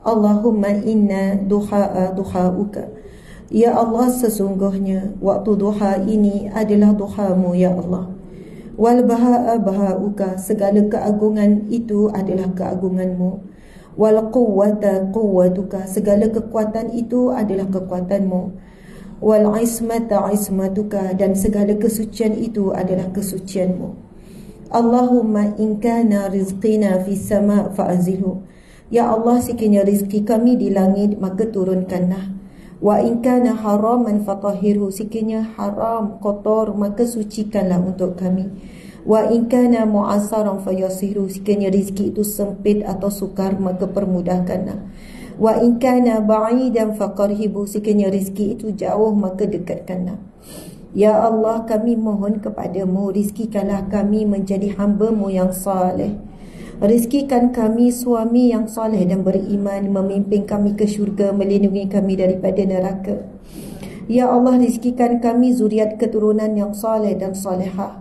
Allahumma inna duha'a duha'uka. Ya Allah, sesungguhnya waktu duha ini adalah duhamu ya Allah. Wal baha'a baha'uka, segala keagungan itu adalah keagunganmu. Wal quwwata quwwatuka, segala kekuatan itu adalah kekuatanmu. Wal ismata ismatuka, dan segala kesucian itu adalah kesucianmu. Allahumma in kana rizqina fis sama' fa'azilhu. Ya Allah, sekiranya rizki kami di langit, maka turunkanlah. Wa in kana haraman fatahhirhu, sekiranya haram, kotor, maka sucikanlah untuk kami. Wa in kana mu'assaran fayassirhu, sekiranya rizki itu sempit atau sukar, maka permudahkanlah. Wa in kana ba'idan faqarhibhu, sekiranya rizki itu jauh, maka dekatkanlah. Ya Allah, kami mohon kepadamu, rizkikanlah kami menjadi hamba-Mu yang saleh. Rizkikan kami suami yang saleh dan beriman, memimpin kami ke syurga, melindungi kami daripada neraka. Ya Allah, rizkikan kami zuriat keturunan yang saleh dan salehah,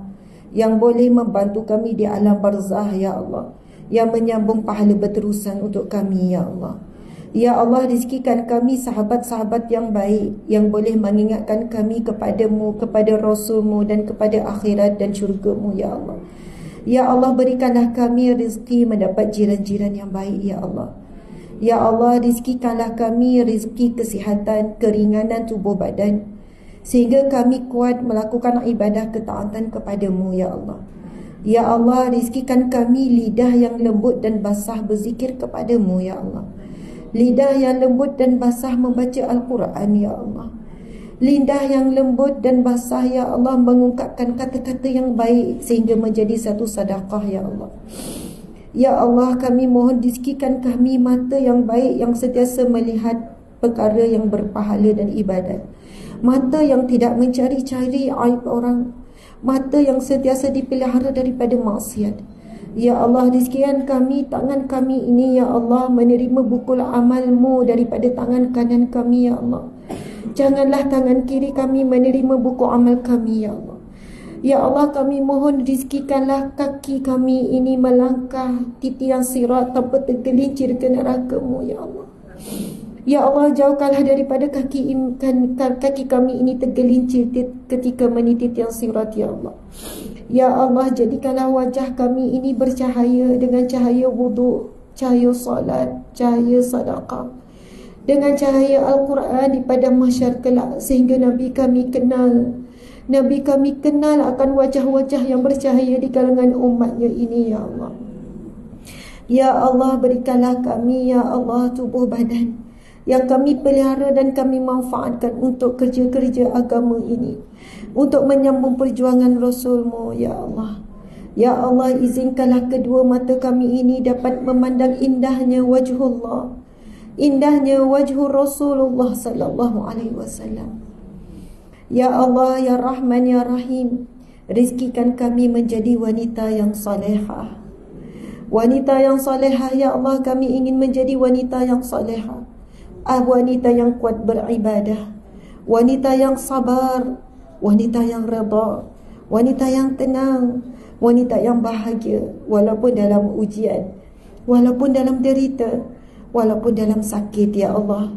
yang boleh membantu kami di alam barzah ya Allah, yang menyambung pahala berterusan untuk kami ya Allah. Ya Allah, rizkikan kami sahabat-sahabat yang baik, yang boleh mengingatkan kami kepadamu, kepada Rasul-Mu dan kepada akhirat dan syurga-Mu ya Allah. Ya Allah, berikanlah kami rezeki mendapat jiran-jiran yang baik ya Allah. Ya Allah, rizkikanlah kami rezeki kesihatan, keringanan tubuh badan, sehingga kami kuat melakukan ibadah ketaatan kepadamu ya Allah. Ya Allah, rizkikan kami lidah yang lembut dan basah berzikir kepadamu ya Allah. Lidah yang lembut dan basah membaca Al-Quran ya Allah. Lidah yang lembut dan basah ya Allah mengungkapkan kata-kata yang baik sehingga menjadi satu sedekah ya Allah. Ya Allah, kami mohon rizkikan kami mata yang baik yang sentiasa melihat perkara yang berpahala dan ibadat. Mata yang tidak mencari-cari aib orang. Mata yang sentiasa dipelihara daripada maksiat. Ya Allah, rizkikan kami tangan kami ini ya Allah menerima bukul amal-Mu daripada tangan kanan kami ya Allah. Janganlah tangan kiri kami menerima buku amal kami ya Allah. Ya Allah, kami mohon rizkikanlah kaki kami ini melangkah titian sirat tanpa tergelincir ke neraka-Mu ya Allah. Ya Allah, jauhkanlah daripada kaki kami ini tergelincir ketika meniti tiang sirat ya Allah. Ya Allah, jadikanlah wajah kami ini bercahaya dengan cahaya wudu, cahaya salat, cahaya sedekah, dengan cahaya Al-Quran di padang mahsyar kelak, sehingga Nabi kami kenal akan wajah-wajah yang bercahaya di kalangan umatnya ini ya Allah. Ya Allah, berikanlah kami ya Allah tubuh badan yang kami pelihara dan kami manfaatkan untuk kerja-kerja agama ini, untuk menyambung perjuangan Rasul-Mu ya Allah. Ya Allah, izinkanlah kedua mata kami ini dapat memandang indahnya wajhullah, indahnya wajhu Rasulullah sallallahu alaihi wasallam. Ya Allah, ya Rahman, ya Rahim, rizkikan kami menjadi wanita yang salehah. Wanita yang salehah ya Allah, kami ingin menjadi wanita yang salehah. Wanita yang kuat beribadah, wanita yang sabar, wanita yang redha, wanita yang tenang, wanita yang bahagia walaupun dalam ujian, walaupun dalam derita, walaupun dalam sakit ya Allah.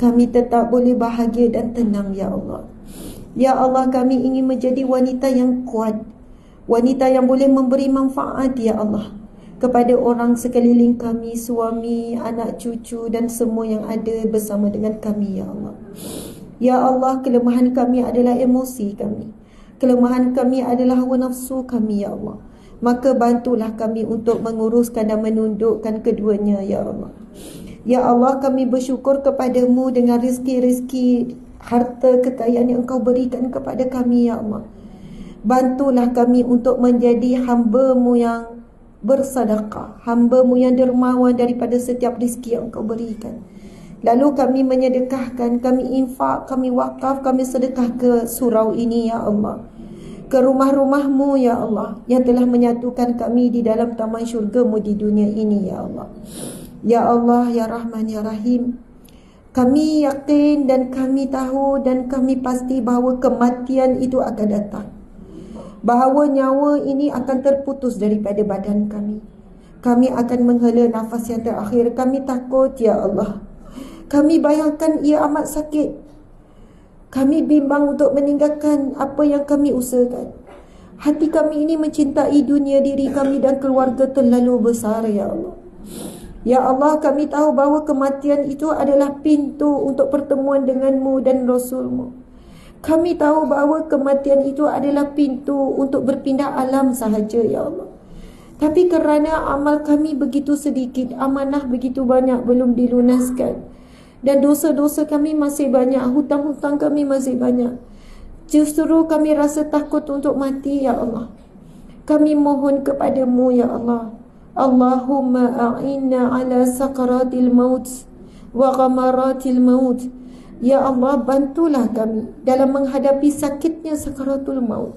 Kami tetap boleh bahagia dan tenang ya Allah. Ya Allah, kami ingin menjadi wanita yang kuat, wanita yang boleh memberi manfaat ya Allah kepada orang sekeliling kami, suami, anak cucu dan semua yang ada bersama dengan kami ya Allah. Ya Allah, kelemahan kami adalah emosi kami, kelemahan kami adalah hawa nafsu kami ya Allah. Maka bantulah kami untuk menguruskan dan menundukkan keduanya ya Allah. Ya Allah, kami bersyukur kepadamu dengan rezeki-rezeki harta kekayaan yang Engkau berikan kepada kami ya Allah. Bantulah kami untuk menjadi hamba-Mu yang bersedekah, hamba-Mu yang dermawan daripada setiap rezeki yang Engkau berikan. Lalu kami menyedekahkan, kami infak, kami wakaf, kami sedekah ke surau ini ya Allah, ke rumah-rumah-Mu ya Allah, yang telah menyatukan kami di dalam taman syurga-Mu di dunia ini ya Allah. Ya Allah, ya Rahman, ya Rahim, kami yakin dan kami tahu dan kami pasti bahawa kematian itu akan datang, bahawa nyawa ini akan terputus daripada badan kami. Kami akan menghela nafas yang terakhir. Kami takut, ya Allah. Kami bayangkan ia amat sakit. Kami bimbang untuk meninggalkan apa yang kami usahakan. Hati kami ini mencintai dunia, diri kami dan keluarga terlalu besar, ya Allah. Ya Allah, kami tahu bahawa kematian itu adalah pintu untuk pertemuan denganmu dan Rasulmu. Kami tahu bahawa kematian itu adalah pintu untuk berpindah alam sahaja, ya Allah. Tapi kerana amal kami begitu sedikit, amanah begitu banyak belum dilunaskan, dan dosa-dosa kami masih banyak, hutang-hutang kami masih banyak, justru kami rasa takut untuk mati, ya Allah. Kami mohon kepadamu, ya Allah. Allahumma a'inna ala sakaratil maut wa ghamaratil maut. Ya Allah, bantulah kami dalam menghadapi sakitnya sakaratul maut.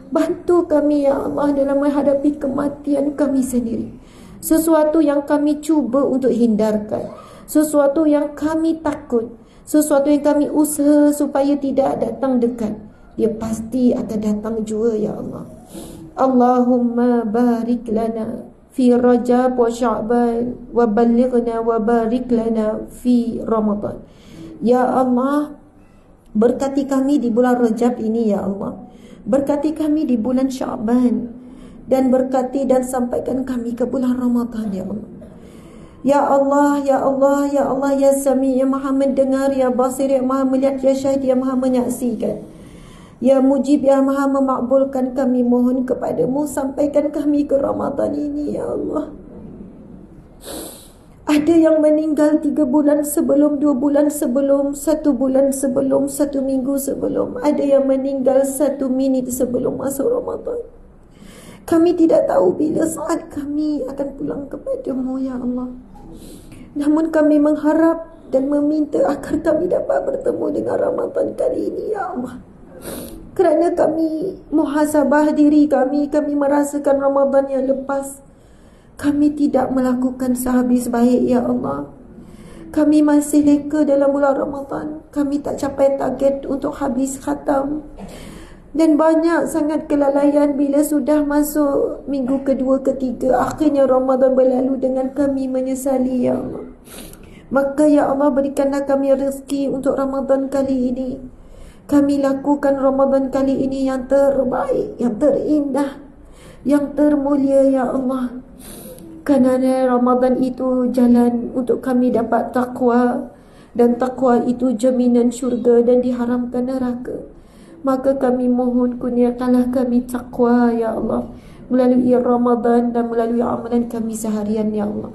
Bantu kami, ya Allah, dalam menghadapi kematian kami sendiri. Sesuatu yang kami cuba untuk hindarkan, sesuatu yang kami takut, sesuatu yang kami usaha supaya tidak datang dekat, dia pasti akan datang juga, ya Allah. Allahumma barik lana fi Rajab wa Sya'ban wa ballighna wa barik lana fi Ramadan. Ya Allah, berkati kami di bulan Rajab ini, ya Allah. Berkati kami di bulan Sya'ban, dan berkati dan sampaikan kami ke bulan Ramadan, ya Allah. Ya Allah, ya Allah, ya Allah, ya Sami, ya Maha mendengar, ya Basir, ya Maha melihat, ya Syahid, ya Maha menyaksikan, ya Mujib, ya Maha memakbulkan. Kami mohon kepadamu, sampaikan kami ke Ramadan ini, ya Allah. Ada yang meninggal 3 bulan sebelum, 2 bulan sebelum, 1 bulan sebelum, 1 minggu sebelum. Ada yang meninggal 1 minit sebelum masuk Ramadan. Kami tidak tahu bila saat kami akan pulang kepadamu, ya Allah. Namun kami mengharap dan meminta agar kami dapat bertemu dengan Ramadan kali ini, ya Allah. Kerana kami muhasabah diri kami merasakan Ramadan yang lepas, kami tidak melakukan sehabis baik, ya Allah. Kami masih leka dalam bulan Ramadan. Kami tak capai target untuk habis khatam. Dan banyak sangat kelalaian bila sudah masuk minggu kedua, ketiga, akhirnya Ramadan berlalu dengan kami menyesali, ya Allah. Maka ya Allah, berikanlah kami rezeki untuk Ramadan kali ini. Kami lakukan Ramadan kali ini yang terbaik, yang terindah, yang termulia, ya Allah. Kerana Ramadan itu jalan untuk kami dapat takwa, dan takwa itu jaminan syurga dan diharamkan neraka. Maka kami mohon kurniakanlah kami takwa, ya Allah, melalui Ramadan dan melalui amalan kami seharian, ya Allah.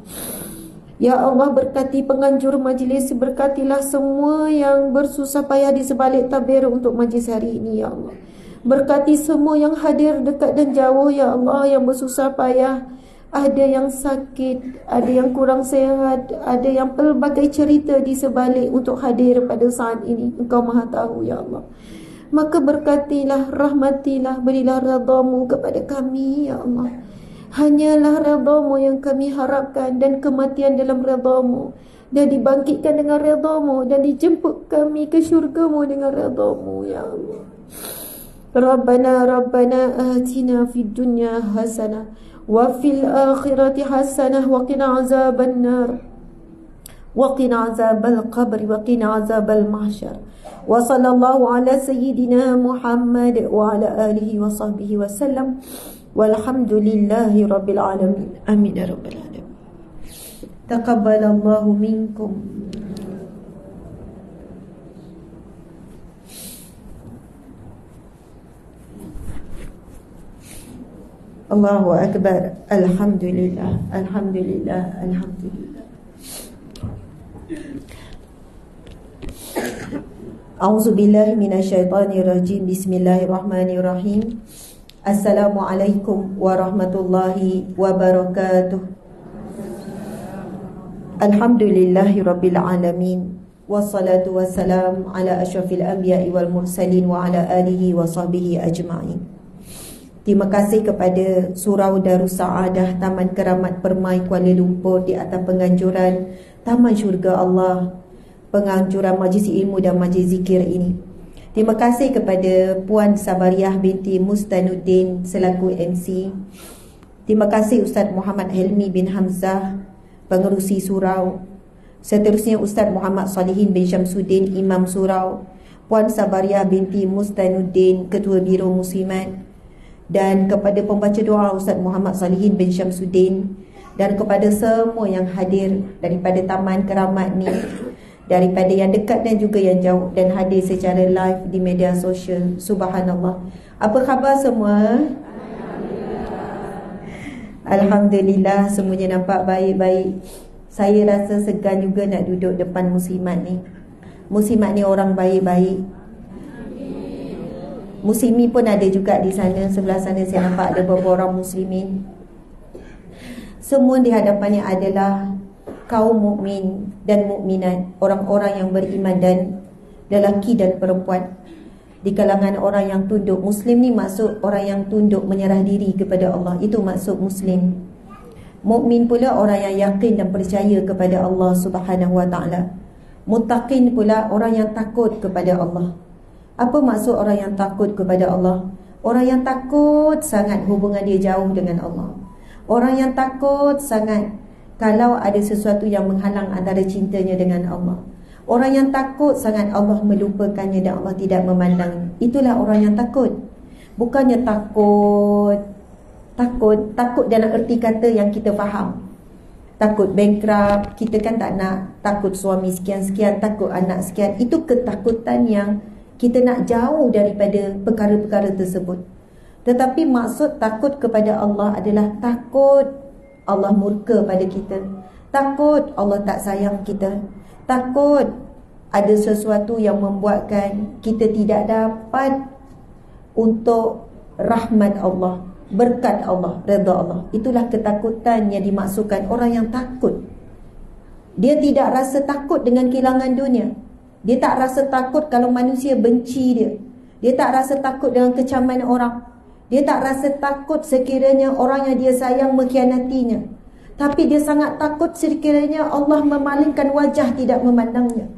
Ya Allah, berkati penganjur majlis, berkatilah semua yang bersusah payah di sebalik tabir untuk majlis hari ini, ya Allah. Berkati semua yang hadir dekat dan jauh, ya Allah, yang bersusah payah. Ada yang sakit, ada yang kurang sihat, ada yang pelbagai cerita di sebalik untuk hadir pada saat ini. Engkau Maha tahu, ya Allah. Maka berkatilah, rahmatilah, berilah redha-Mu kepada kami, ya Allah. Hanyalah redha-Mu yang kami harapkan, dan kematian dalam redha-Mu, dan dibangkitkan dengan redha-Mu, dan dijemput kami ke syurga-Mu dengan redha-Mu, ya Allah. Rabbana atina fid dunya hasanah wa fil akhirati hasanah wa qina azaban nar wa qina azabal qabr wa qina azabal mahsyar. Wa sallallahu ala sayyidina Muhammad wa ala alihi wa sahbihi wa sallam. Walhamdulillahi rabbil alamin. Amin ya rabbal alamin. Taqabbalallahu minkum. Allahu akbar. Alhamdulillah, alhamdulillah, alhamdulillah. A'udzubillahi minasyaitonirrajim. Bismillahirrahmanirrahim. Assalamualaikum warahmatullahi wabarakatuh. Alhamdulillahi rabbil alamin. Wassalatu wassalam ala asyrafil anbiya'i wal mursalin wa ala alihi wa sahbihi ajma'in. Terima kasih kepada Surau Darussaadah Taman Keramat Permai Kuala Lumpur di atas penganjuran Taman Syurga Allah, penganjuran majlis ilmu dan majlis zikir ini. Terima kasih kepada Puan Sabariah binti Mustanuddin selaku MC. Terima kasih Ustaz Muhammad Helmi bin Hamzah, Pengerusi Surau. Seterusnya Ustaz Muhammad Salihin bin Syamsuddin, Imam Surau. Puan Sabariah binti Mustainuddin, Ketua Biro Muslimat. Dan kepada pembaca doa Ustaz Muhammad Salihin bin Syamsuddin. Dan kepada semua yang hadir daripada Taman Keramat ni, daripada yang dekat dan juga yang jauh, dan hadir secara live di media sosial. Subhanallah. Apa khabar semua? Alhamdulillah, semuanya nampak baik-baik. Saya rasa segan juga nak duduk depan muslimat ni. Muslimat ni orang baik-baik. Muslimi pun ada juga di sana. Sebelah sana saya nampak ada beberapa orang muslimin. Semua di hadapannya adalah kaum mukmin dan mukminat, orang-orang yang beriman, dan lelaki dan perempuan. Di kalangan orang yang tunduk, Muslim ni maksud orang yang tunduk menyerah diri kepada Allah. Itu maksud Muslim. Mukmin pula orang yang yakin dan percaya kepada Allah Subhanahu wa ta'ala. Muttaqin pula orang yang takut kepada Allah. Apa maksud orang yang takut kepada Allah? Orang yang takut sangat hubungan dia jauh dengan Allah. Orang yang takut sangat kalau ada sesuatu yang menghalang antara cintanya dengan Allah. Orang yang takut sangat Allah melupakannya dan Allah tidak memandangnya. Itulah orang yang takut. Bukannya takut dalam erti kata yang kita faham. Takut bankrupt, kita kan tak nak. Takut suami sekian-sekian, takut anak sekian. Itu ketakutan yang kita nak jauh daripada perkara-perkara tersebut. Tetapi maksud takut kepada Allah adalah takut Allah murka pada kita. Takut Allah tak sayang kita. Takut ada sesuatu yang membuatkan kita tidak dapat untuk rahmat Allah, berkat Allah, redha Allah. Itulah ketakutan yang dimaksudkan orang yang takut. Dia tidak rasa takut dengan kehilangan dunia. Dia tak rasa takut kalau manusia benci dia. Dia tak rasa takut dengan kecaman orang. Dia tak rasa takut sekiranya orang yang dia sayang mengkhianatinya. Tapi dia sangat takut sekiranya Allah memalingkan wajah tidak memandangnya.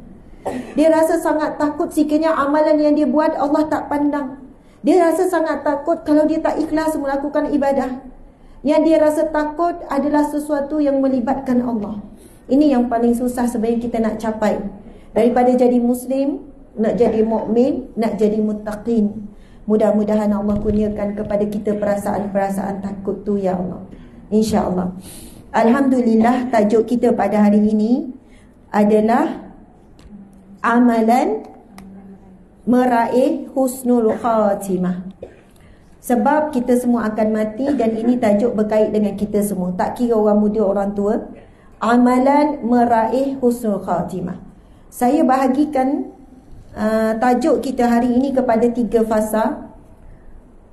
Dia rasa sangat takut sekiranya amalan yang dia buat Allah tak pandang. Dia rasa sangat takut kalau dia tak ikhlas melakukan ibadah. Yang dia rasa takut adalah sesuatu yang melibatkan Allah. Ini yang paling susah sebenarnya kita nak capai. Daripada jadi Muslim, nak jadi mukmin, nak jadi muttaqin. Mudah-mudahan Allah kurniakan kepada kita perasaan-perasaan takut tu, ya Allah. InsyaAllah. Alhamdulillah, tajuk kita pada hari ini adalah amalan meraih husnul khatimah. Sebab kita semua akan mati dan ini tajuk berkait dengan kita semua. Tak kira orang muda, orang tua. Amalan meraih husnul khatimah. Saya bahagikan tajuk kita hari ini kepada 3 fasa.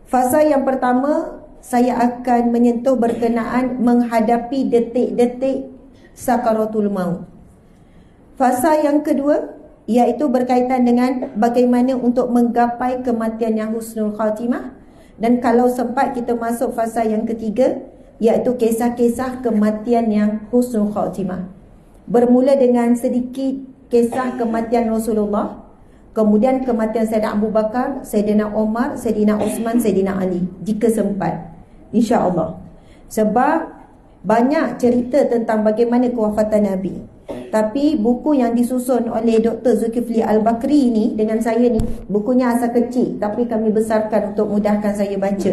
Fasa yang pertama, saya akan menyentuh berkenaan menghadapi detik-detik sakaratul maut. Fasa yang kedua, iaitu berkaitan dengan bagaimana untuk menggapai kematian yang husnul khatimah. Dan kalau sempat kita masuk fasa yang ketiga, iaitu kisah-kisah kematian yang husnul khatimah. Bermula dengan sedikit kisah kematian Rasulullah, kemudian kematian Sayyidina Abu Bakar, Sayyidina Umar, Sayyidina Uthman, Sayyidina Ali, jika sempat, insya-Allah. Sebab banyak cerita tentang bagaimana kewafatan Nabi. Tapi buku yang disusun oleh Dr. Zulkifli Al-Bakri ni dengan saya ni, bukunya asal kecil tapi kami besarkan untuk mudahkan saya baca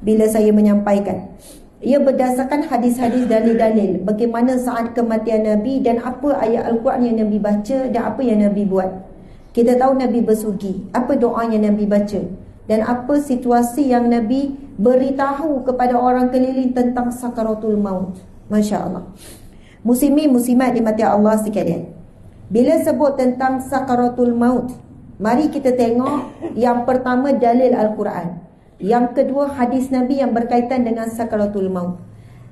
bila saya menyampaikan. Ia berdasarkan hadis-hadis, dalil-dalil bagaimana saat kematian Nabi dan apa ayat Al-Quran yang Nabi baca dan apa yang Nabi buat. Kita tahu Nabi bersugi, apa doa yang Nabi baca dan apa situasi yang Nabi beritahu kepada orang keliling tentang sakaratul maut. Masya Allah. Muslimin muslimat dimati Allah sekalian, bila sebut tentang sakaratul maut, mari kita tengok yang pertama dalil Al-Quran, yang kedua hadis Nabi yang berkaitan dengan sakaratul maut.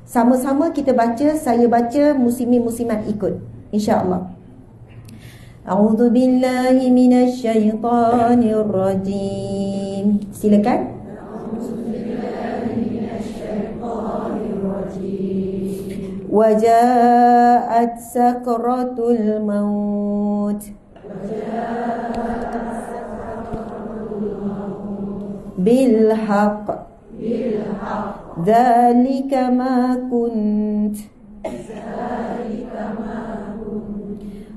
Sama-sama kita baca, saya baca, muslimin muslimat ikut, insya-Allah. A'udzu billahi minasyaitonir rajim. Silakan. Wajaat sakratul maut bil haqq Dzalika ma kunt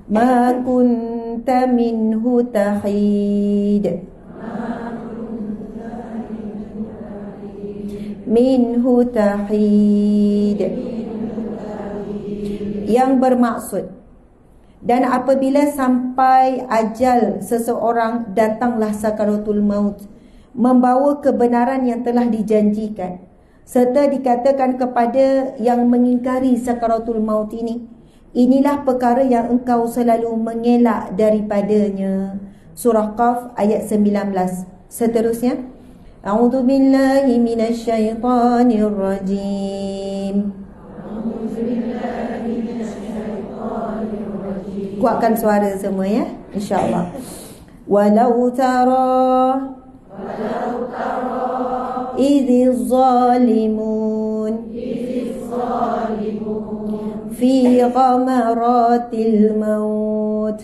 ma kunta minhu tahid. Minhu tahid, yang bermaksud, dan apabila sampai ajal seseorang, datanglah sakaratul maut, membawa kebenaran yang telah dijanjikan, serta dikatakan kepada yang mengingkari sakaratul maut ini, inilah perkara yang engkau selalu mengelak daripadanya. Surah Qaf ayat 19. Seterusnya, A'udzu billahi minasyaitonir rajim. Kuatkan suara semua ya, insya-Allah. Walau tara idhiz zalimun fi ghamaratil maut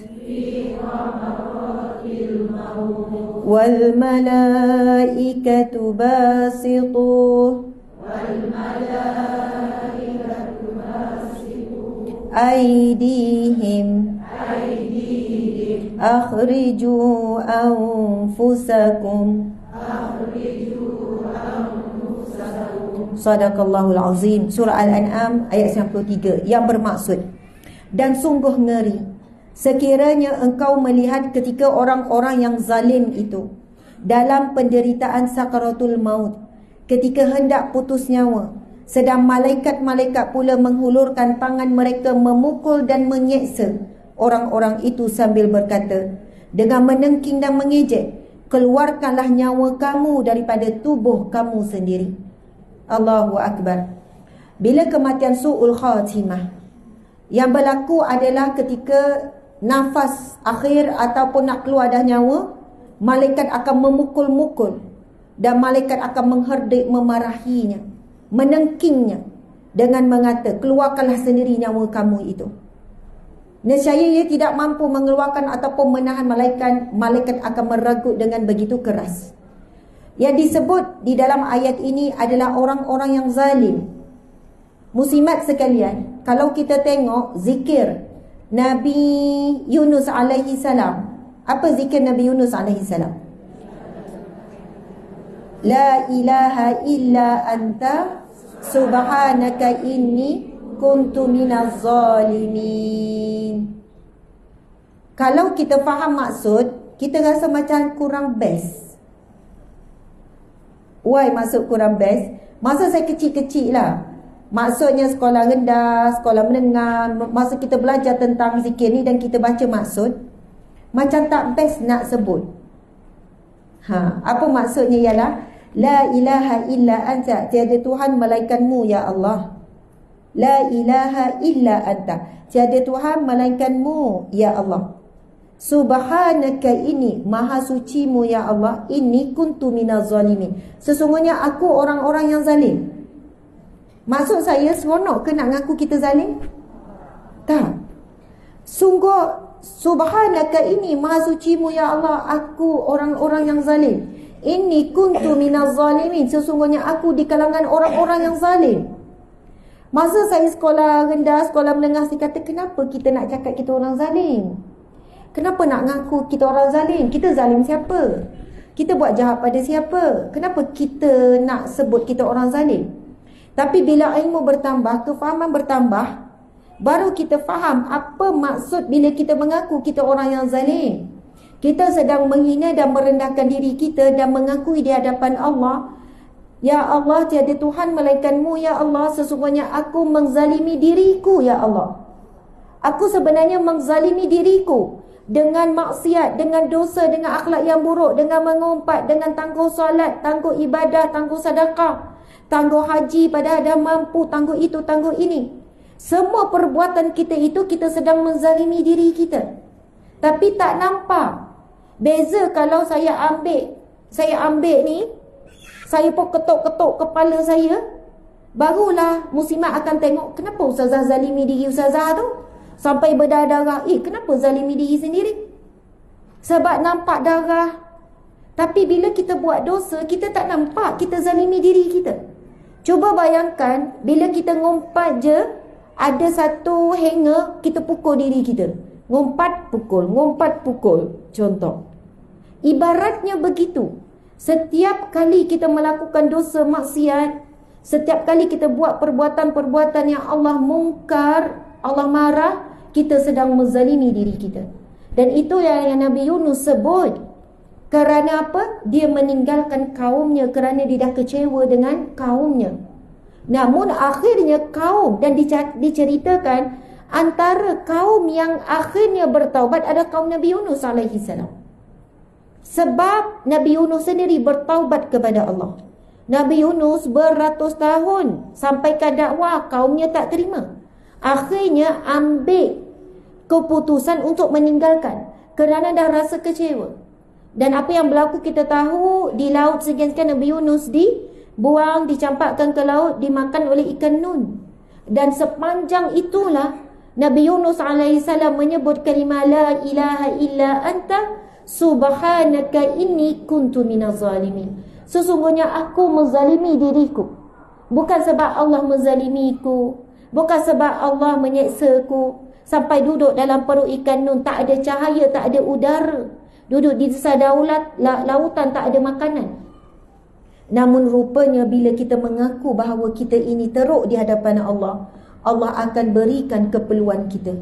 wal malaikatu basitu aydihim akhriju anfusakum. Sadaqallahul azim. Surah Al-An'am ayat 93, yang bermaksud, dan sungguh ngeri sekiranya engkau melihat ketika orang-orang yang zalim itu dalam penderitaan sakaratul maut, ketika hendak putus nyawa, sedang malaikat-malaikat pula menghulurkan tangan mereka memukul dan menyeksa orang-orang itu sambil berkata dengan menengking dan mengejek, keluarkanlah nyawa kamu daripada tubuh kamu sendiri. Allahu Akbar. Bila kematian su'ul khatimah yang berlaku adalah ketika nafas akhir ataupun nak keluar dah nyawa, malaikat akan memukul-mukul dan malaikat akan mengherdik, memarahinya, menengkingnya dengan mengata, keluarkanlah sendiri nyawa kamu itu. Nescaya ia tidak mampu mengeluarkan ataupun menahan malaikat, malaikat akan meragut dengan begitu keras. Yang disebut di dalam ayat ini adalah orang-orang yang zalim. Muslimat sekalian, kalau kita tengok zikir Nabi Yunus alaihi salam, apa zikir Nabi Yunus alaihi salam? La ilaha illa anta subhanaka inni kuntu minaz zalimin. Kalau kita faham maksud, kita rasa macam kurang best. Why maksud kurang best? Masa saya kecil-kecil lah, maksudnya sekolah rendah, sekolah menengah, masa kita belajar tentang zikir ni dan kita baca maksud, macam tak best nak sebut. Apa maksudnya ialah la ilaha illa anta, tiada Tuhan melainkanmu ya Allah. La ilaha illa anta, tiada Tuhan melainkanmu ya Allah. Subhanaka, ini maha sucimu ya Allah, inni kuntu minaz zalimin, sesungguhnya aku orang-orang yang zalim. Maksud saya, seronok ke nak ngaku kita zalim? Tak. Sungguh, subhanaka, ini maha sucimu ya Allah, aku orang-orang yang zalim. Inni kuntu minaz zalimin, sesungguhnya aku di kalangan orang-orang yang zalim. Masa saya sekolah rendah, sekolah menengah, saya kata, kenapa kita nak cakap kita orang zalim? Kenapa nak ngaku kita orang zalim? Kita zalim siapa? Kita buat jahat pada siapa? Kenapa kita nak sebut kita orang zalim? Tapi bila ilmu bertambah, kefahaman bertambah, baru kita faham apa maksud bila kita mengaku kita orang yang zalim. Kita sedang menghina dan merendahkan diri kita dan mengakui di hadapan Allah, ya Allah, tiada Tuhan melainkanmu ya Allah, sesungguhnya aku menzalimi diriku ya Allah. Aku sebenarnya menzalimi diriku dengan maksiat, dengan dosa, dengan akhlak yang buruk, dengan mengumpat, dengan tangguh solat, tangguh ibadah, tangguh sedekah, tangguh haji pada ada mampu, tangguh itu, tangguh ini. Semua perbuatan kita itu, kita sedang menzalimi diri kita. Tapi tak nampak. Beza kalau saya ambil ni, saya pun ketuk-ketuk kepala saya, barulah muslimat akan tengok, kenapa ustazah zalimi diri ustazah tu? Sampai berdarah-darah. Kenapa zalimi diri sendiri? Sebab nampak darah. Tapi bila kita buat dosa, kita tak nampak kita zalimi diri kita. Cuba bayangkan bila kita ngumpat je, ada satu hanger, kita pukul diri kita. Ngumpat pukul. Contoh. Ibaratnya begitu. Setiap kali kita melakukan dosa maksiat, setiap kali kita buat perbuatan-perbuatan yang Allah mungkar, Allah marah, kita sedang menzalimi diri kita. Dan itulah yang Nabi Yunus sebut. Kerana apa? Dia meninggalkan kaumnya kerana dia dah kecewa dengan kaumnya. Namun akhirnya kaum, dan diceritakan antara kaum yang akhirnya bertaubat ada kaum Nabi Yunus alaihi salam. Sebab Nabi Yunus sendiri bertaubat kepada Allah. Nabi Yunus beratus tahun sampaikan dakwah, kaumnya tak terima. Akhirnya ambil keputusan untuk meninggalkan kerana dah rasa kecewa. Dan apa yang berlaku kita tahu, di laut sekian-sekian Nabi Yunus dibuang, dicampakkan ke laut, dimakan oleh ikan nun. Dan sepanjang itulah Nabi Yunus alaihissalam menyebut kalimah la ilaha illa anta subhanaka inni kuntu minaz zalimin. Sesungguhnya aku menzalimi diriku. Bukan sebab Allah menzalimiku, bukan sebab Allah menyeksaku. Sampai duduk dalam perut ikan nun, tak ada cahaya, tak ada udara. Duduk di dasar lautan, tak ada makanan. Namun rupanya bila kita mengaku bahawa kita ini teruk di hadapan Allah, Allah akan berikan keperluan kita.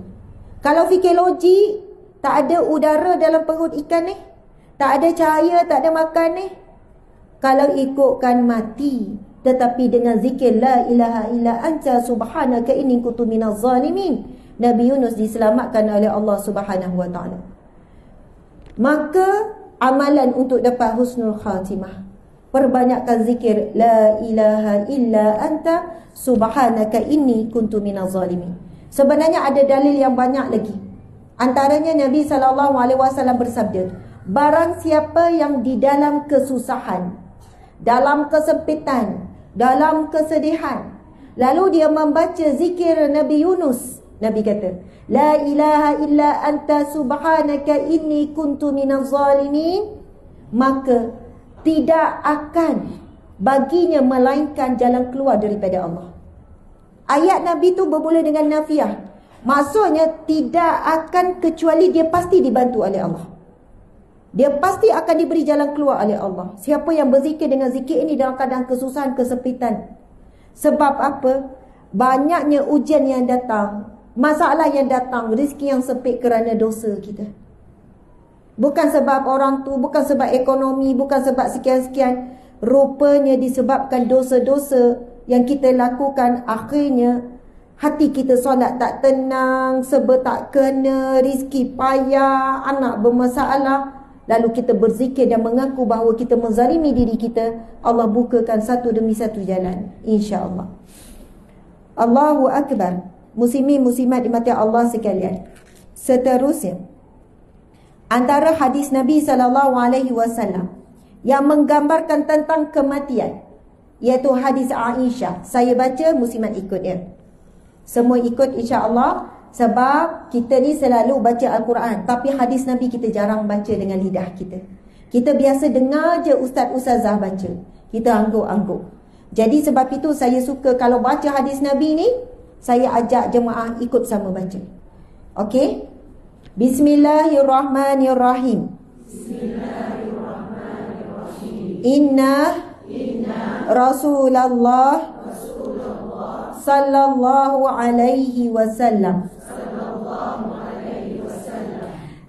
Kalau fikir logik, tak ada udara dalam perut ikan ni, tak ada cahaya, tak ada makan ni, kalau ikutkan mati. Tetapi dengan zikir la ilaha illa anta subhanaka inni kuntu minaz zalimin, Nabi Yunus diselamatkan oleh Allah Subhanahu wa taala. Maka amalan untuk dapat husnul khatimah, perbanyakkan zikir la ilaha illa anta subhanaka inni kuntu minaz zalimin. Sebenarnya ada dalil yang banyak lagi. Antaranya Nabi SAW bersabda, barang siapa yang di dalam kesusahan, dalam kesempitan, dalam kesedihan, lalu dia membaca zikir Nabi Yunus, Nabi kata, la ilaha illa anta subhanaka inni kuntu minaz zalimin, maka tidak akan baginya melainkan jalan keluar daripada Allah. Ayat Nabi tu bermula dengan nafiah. Maksudnya tidak akan, kecuali dia pasti dibantu oleh Allah. Dia pasti akan diberi jalan keluar oleh Allah. Siapa yang berzikir dengan zikir ini dalam keadaan kesusahan, kesempitan. Sebab apa? Banyaknya ujian yang datang, masalah yang datang, rezeki yang sempit kerana dosa kita. Bukan sebab orang tu, bukan sebab ekonomi, bukan sebab sekian-sekian. Rupanya disebabkan dosa-dosa yang kita lakukan. Akhirnya hati kita solat tak tenang, serba tak kena, rezeki payah, anak bermasalah. Lalu kita berzikir dan mengaku bahawa kita menzalimi diri kita. Allah bukakan satu demi satu jalan, insya-Allah. Allahu Akbar. Muslimin muslimat dimati Allah sekalian. Seterusnya, antara hadis Nabi SAW yang menggambarkan tentang kematian, iaitu hadis Aisyah. Saya baca, muslimat ikut ya. Semua ikut insya-Allah, sebab kita ni selalu baca Al-Quran, tapi hadis Nabi kita jarang baca dengan lidah kita. Kita biasa dengar je ustaz-ustazah baca, kita angguk-angguk. Jadi sebab itu saya suka kalau baca hadis Nabi ni, saya ajak jemaah ikut sama baca. Okey? Bismillahirrahmanirrahim. Bismillahirrahmanirrahim. Inna Rasulullah sallallahu alaihi wasallam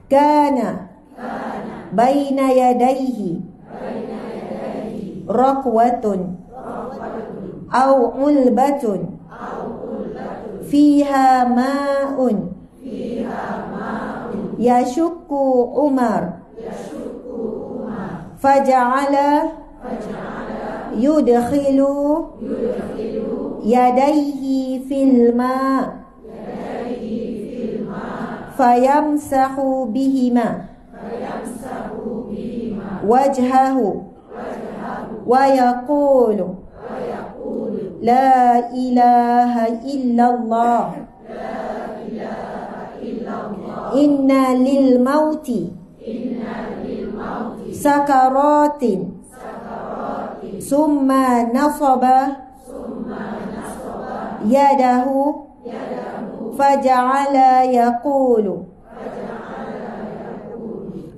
kana baina yadayhi raqwatun aw ulbatun fiha ma'un yashukku Umar faja'ala yudkhilu yadayhi fil ma' fayamsahu bihima wajhahu wa yaqulu la ilaha illallah inna lil mauti sakaratin summa nasaba yadahu faja'ala yaqulu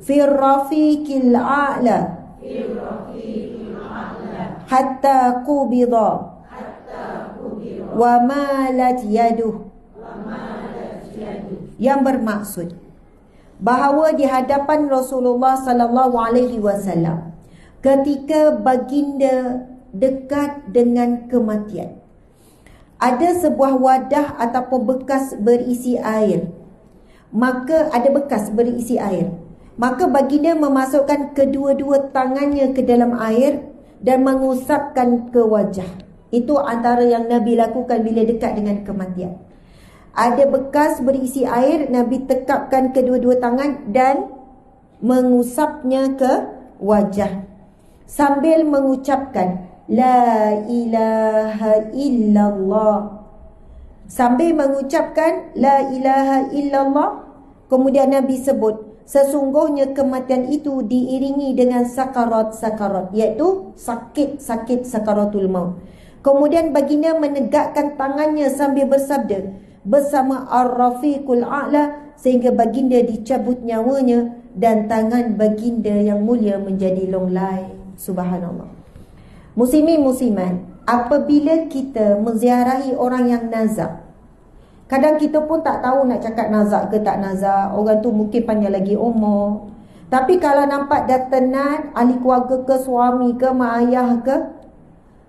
fi rafiqil a'la hatta qubida wa malat yaduh. Yang bermaksud bahawa di hadapan Rasulullah sallallahu alaihi wasallam ketika baginda dekat dengan kematian, ada sebuah wadah ataupun bekas berisi air. Maka ada bekas berisi air. Maka baginda memasukkan kedua-dua tangannya ke dalam air dan mengusapkan ke wajah. Itu antara yang Nabi lakukan bila dekat dengan kematian. Ada bekas berisi air, Nabi tekapkan kedua-dua tangan dan mengusapnya ke wajah sambil mengucapkan La ilaha illallah. Sambil mengucapkan La ilaha illallah, kemudian Nabi sebut sesungguhnya kematian itu diiringi dengan sakarat-sakarat, iaitu sakit-sakit sakaratul maut. Kemudian baginda menegakkan tangannya sambil bersabda bersama Ar-Rafiqul A'la, sehingga baginda dicabut nyawanya dan tangan baginda yang mulia menjadi longlai. Subhanallah. Muslimin muslimat, apabila kita menziarahi orang yang nazak, kadang kita pun tak tahu nak cakap nazak ke tak nazak. Orang tu mungkin panjang lagi umur, tapi kalau nampak dah tenat, ahli keluarga ke, suami ke, mak ayah ke,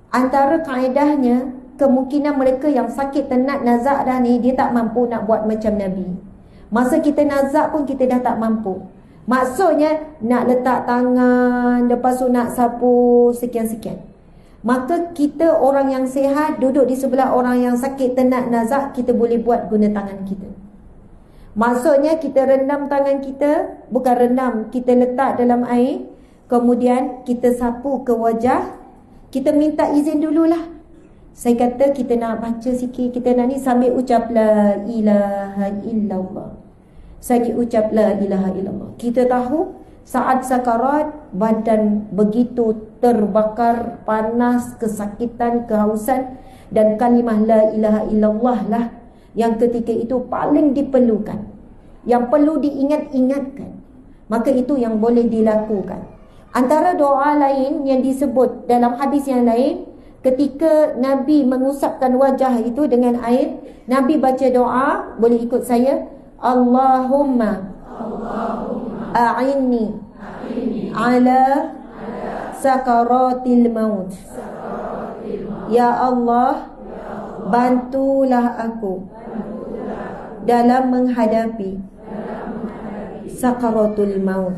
antara kaedahnya kemungkinan mereka yang sakit tenat nazak dah ni, dia tak mampu nak buat macam Nabi. Masa kita nazak pun kita dah tak mampu. Maksudnya nak letak tangan, lepas tu nak sapu sekian-sekian. Maka kita orang yang sihat duduk di sebelah orang yang sakit tenat nazak, kita boleh buat guna tangan kita. Maksudnya kita rendam tangan kita, bukan rendam, kita letak dalam air, kemudian kita sapu ke wajah. Kita minta izin dululah. Saya kata kita nak baca sikit, kita nak ni sambil ucap La ilaha illallah. Saya ucap La ilaha illallah. Kita tahu saat sakarat badan begitu terbakar, panas, kesakitan, kehausan, dan kalimah La ilaha illallah lah yang ketika itu paling diperlukan, yang perlu diingat-ingatkan. Maka itu yang boleh dilakukan. Antara doa lain yang disebut dalam hadis yang lain, ketika Nabi mengusapkan wajah itu dengan air, Nabi baca doa, boleh ikut saya, Allahumma a'inni ala sakaratil maut. Ya Allah, bantulah aku dalam menghadapi sakaratul maut.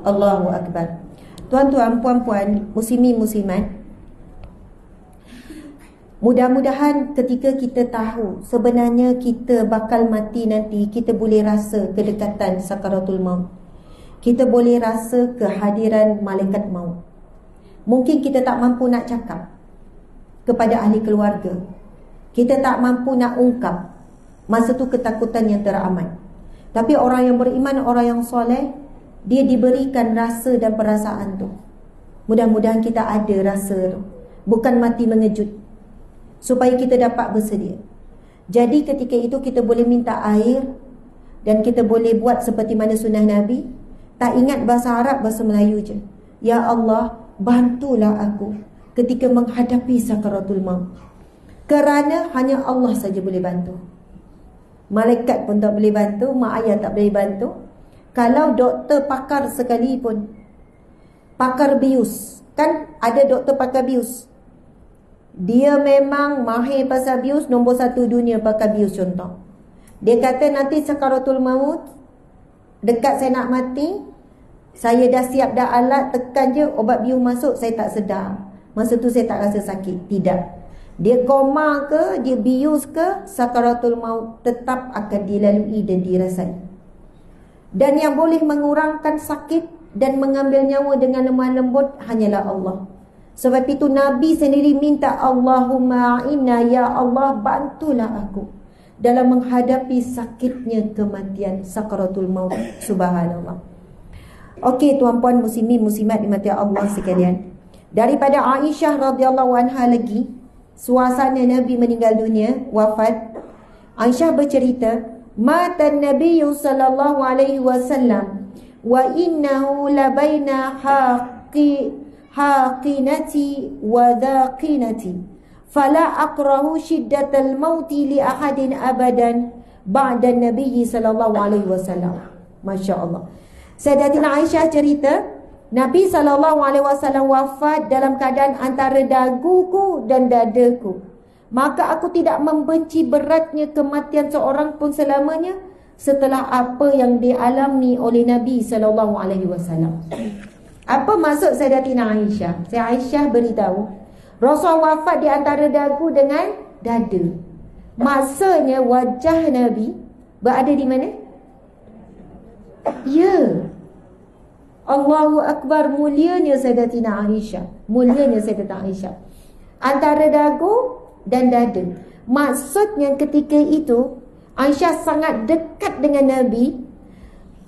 Allahu Akbar. Tuan-tuan, puan-puan, muslimin muslimat, mudah-mudahan ketika kita tahu sebenarnya kita bakal mati nanti, kita boleh rasa kedekatan sakaratul maut. Kita boleh rasa kehadiran malaikat maut. Mungkin kita tak mampu nak cakap kepada ahli keluarga, kita tak mampu nak ungkap. Masa tu ketakutan yang teramat. Tapi orang yang beriman, orang yang soleh, dia diberikan rasa dan perasaan tu. Mudah-mudahan kita ada rasa tu, bukan mati mengejut, supaya kita dapat bersedia. Jadi ketika itu kita boleh minta air, dan kita boleh buat seperti mana sunnah Nabi. Tak ingat bahasa Arab, bahasa Melayu je. Ya Allah, bantulah aku ketika menghadapi sakaratul maut. Kerana hanya Allah saja boleh bantu. Malaikat pun tak boleh bantu, mak ayah tak boleh bantu. Kalau doktor pakar sekalipun, pakar bius, kan ada doktor pakar bius, dia memang mahir pasal bius, nombor 1 dunia pakar bius contoh. Dia kata nanti sakaratul maut, dekat saya nak mati, saya dah siap dah alat, tekan je obat bius masuk, saya tak sedar. Masa tu saya tak rasa sakit. Tidak. Dia koma ke, dia bius ke, sakaratul maut tetap akan dilalui dan dirasai. Dan yang boleh mengurangkan sakit dan mengambil nyawa dengan lemah lembut hanyalah Allah. Sebab itu Nabi sendiri minta, Allahumma inna, ya Allah, bantulah aku dalam menghadapi sakitnya kematian sakaratul maut. Subhanallah. Okey, tuan-puan muslimin muslimat dimati Allah sekalian. Daripada Aisyah radhiyallahu anha lagi, suasana Nabi meninggal dunia, wafat, Aisyah bercerita, mata Nabi sallallahu alaihi wasallam wa innahu labaina haqinati wa dhaqinati fala aqrahu shiddatal mauti li ahadin abadan ba'da Nabi sallallahu alaihi wasallam. Masya-Allah. Sayyidatina Aisyah cerita, Nabi SAW wafat dalam keadaan antara daguku dan dadaku. Maka aku tidak membenci beratnya kematian seorang pun selamanya setelah apa yang dialami oleh Nabi SAW. Apa maksud Sayyidatina Aisyah? Aisyah beritahu, Rasul wafat di antara dagu dengan dada. Maksudnya wajah Nabi berada di mana? Ya. Allahu Akbar, mulianya Sayyidatina Aisyah. Mulianya Sayyidatina Aisyah. Antara dagu dan dada. Maksudnya ketika itu Aisyah sangat dekat dengan Nabi.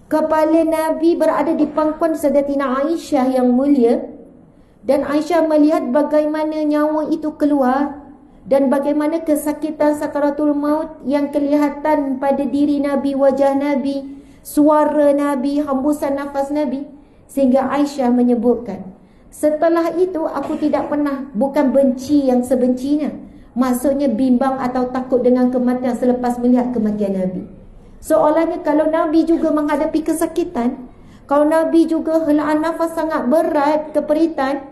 Kepala Nabi berada di pangkuan Sayyidatina Aisyah yang mulia. Dan Aisyah melihat bagaimana nyawa itu keluar. Dan bagaimana kesakitan sakaratul maut yang kelihatan pada diri Nabi, wajah Nabi, suara Nabi, hembusan nafas Nabi. Sehingga Aisyah menyebutkan, setelah itu aku tidak pernah, bukan benci yang sebencinya, maksudnya bimbang atau takut dengan kematian selepas melihat kematian Nabi. Soalannya, kalau Nabi juga menghadapi kesakitan, kalau Nabi juga helaan nafas sangat berat, keperitan,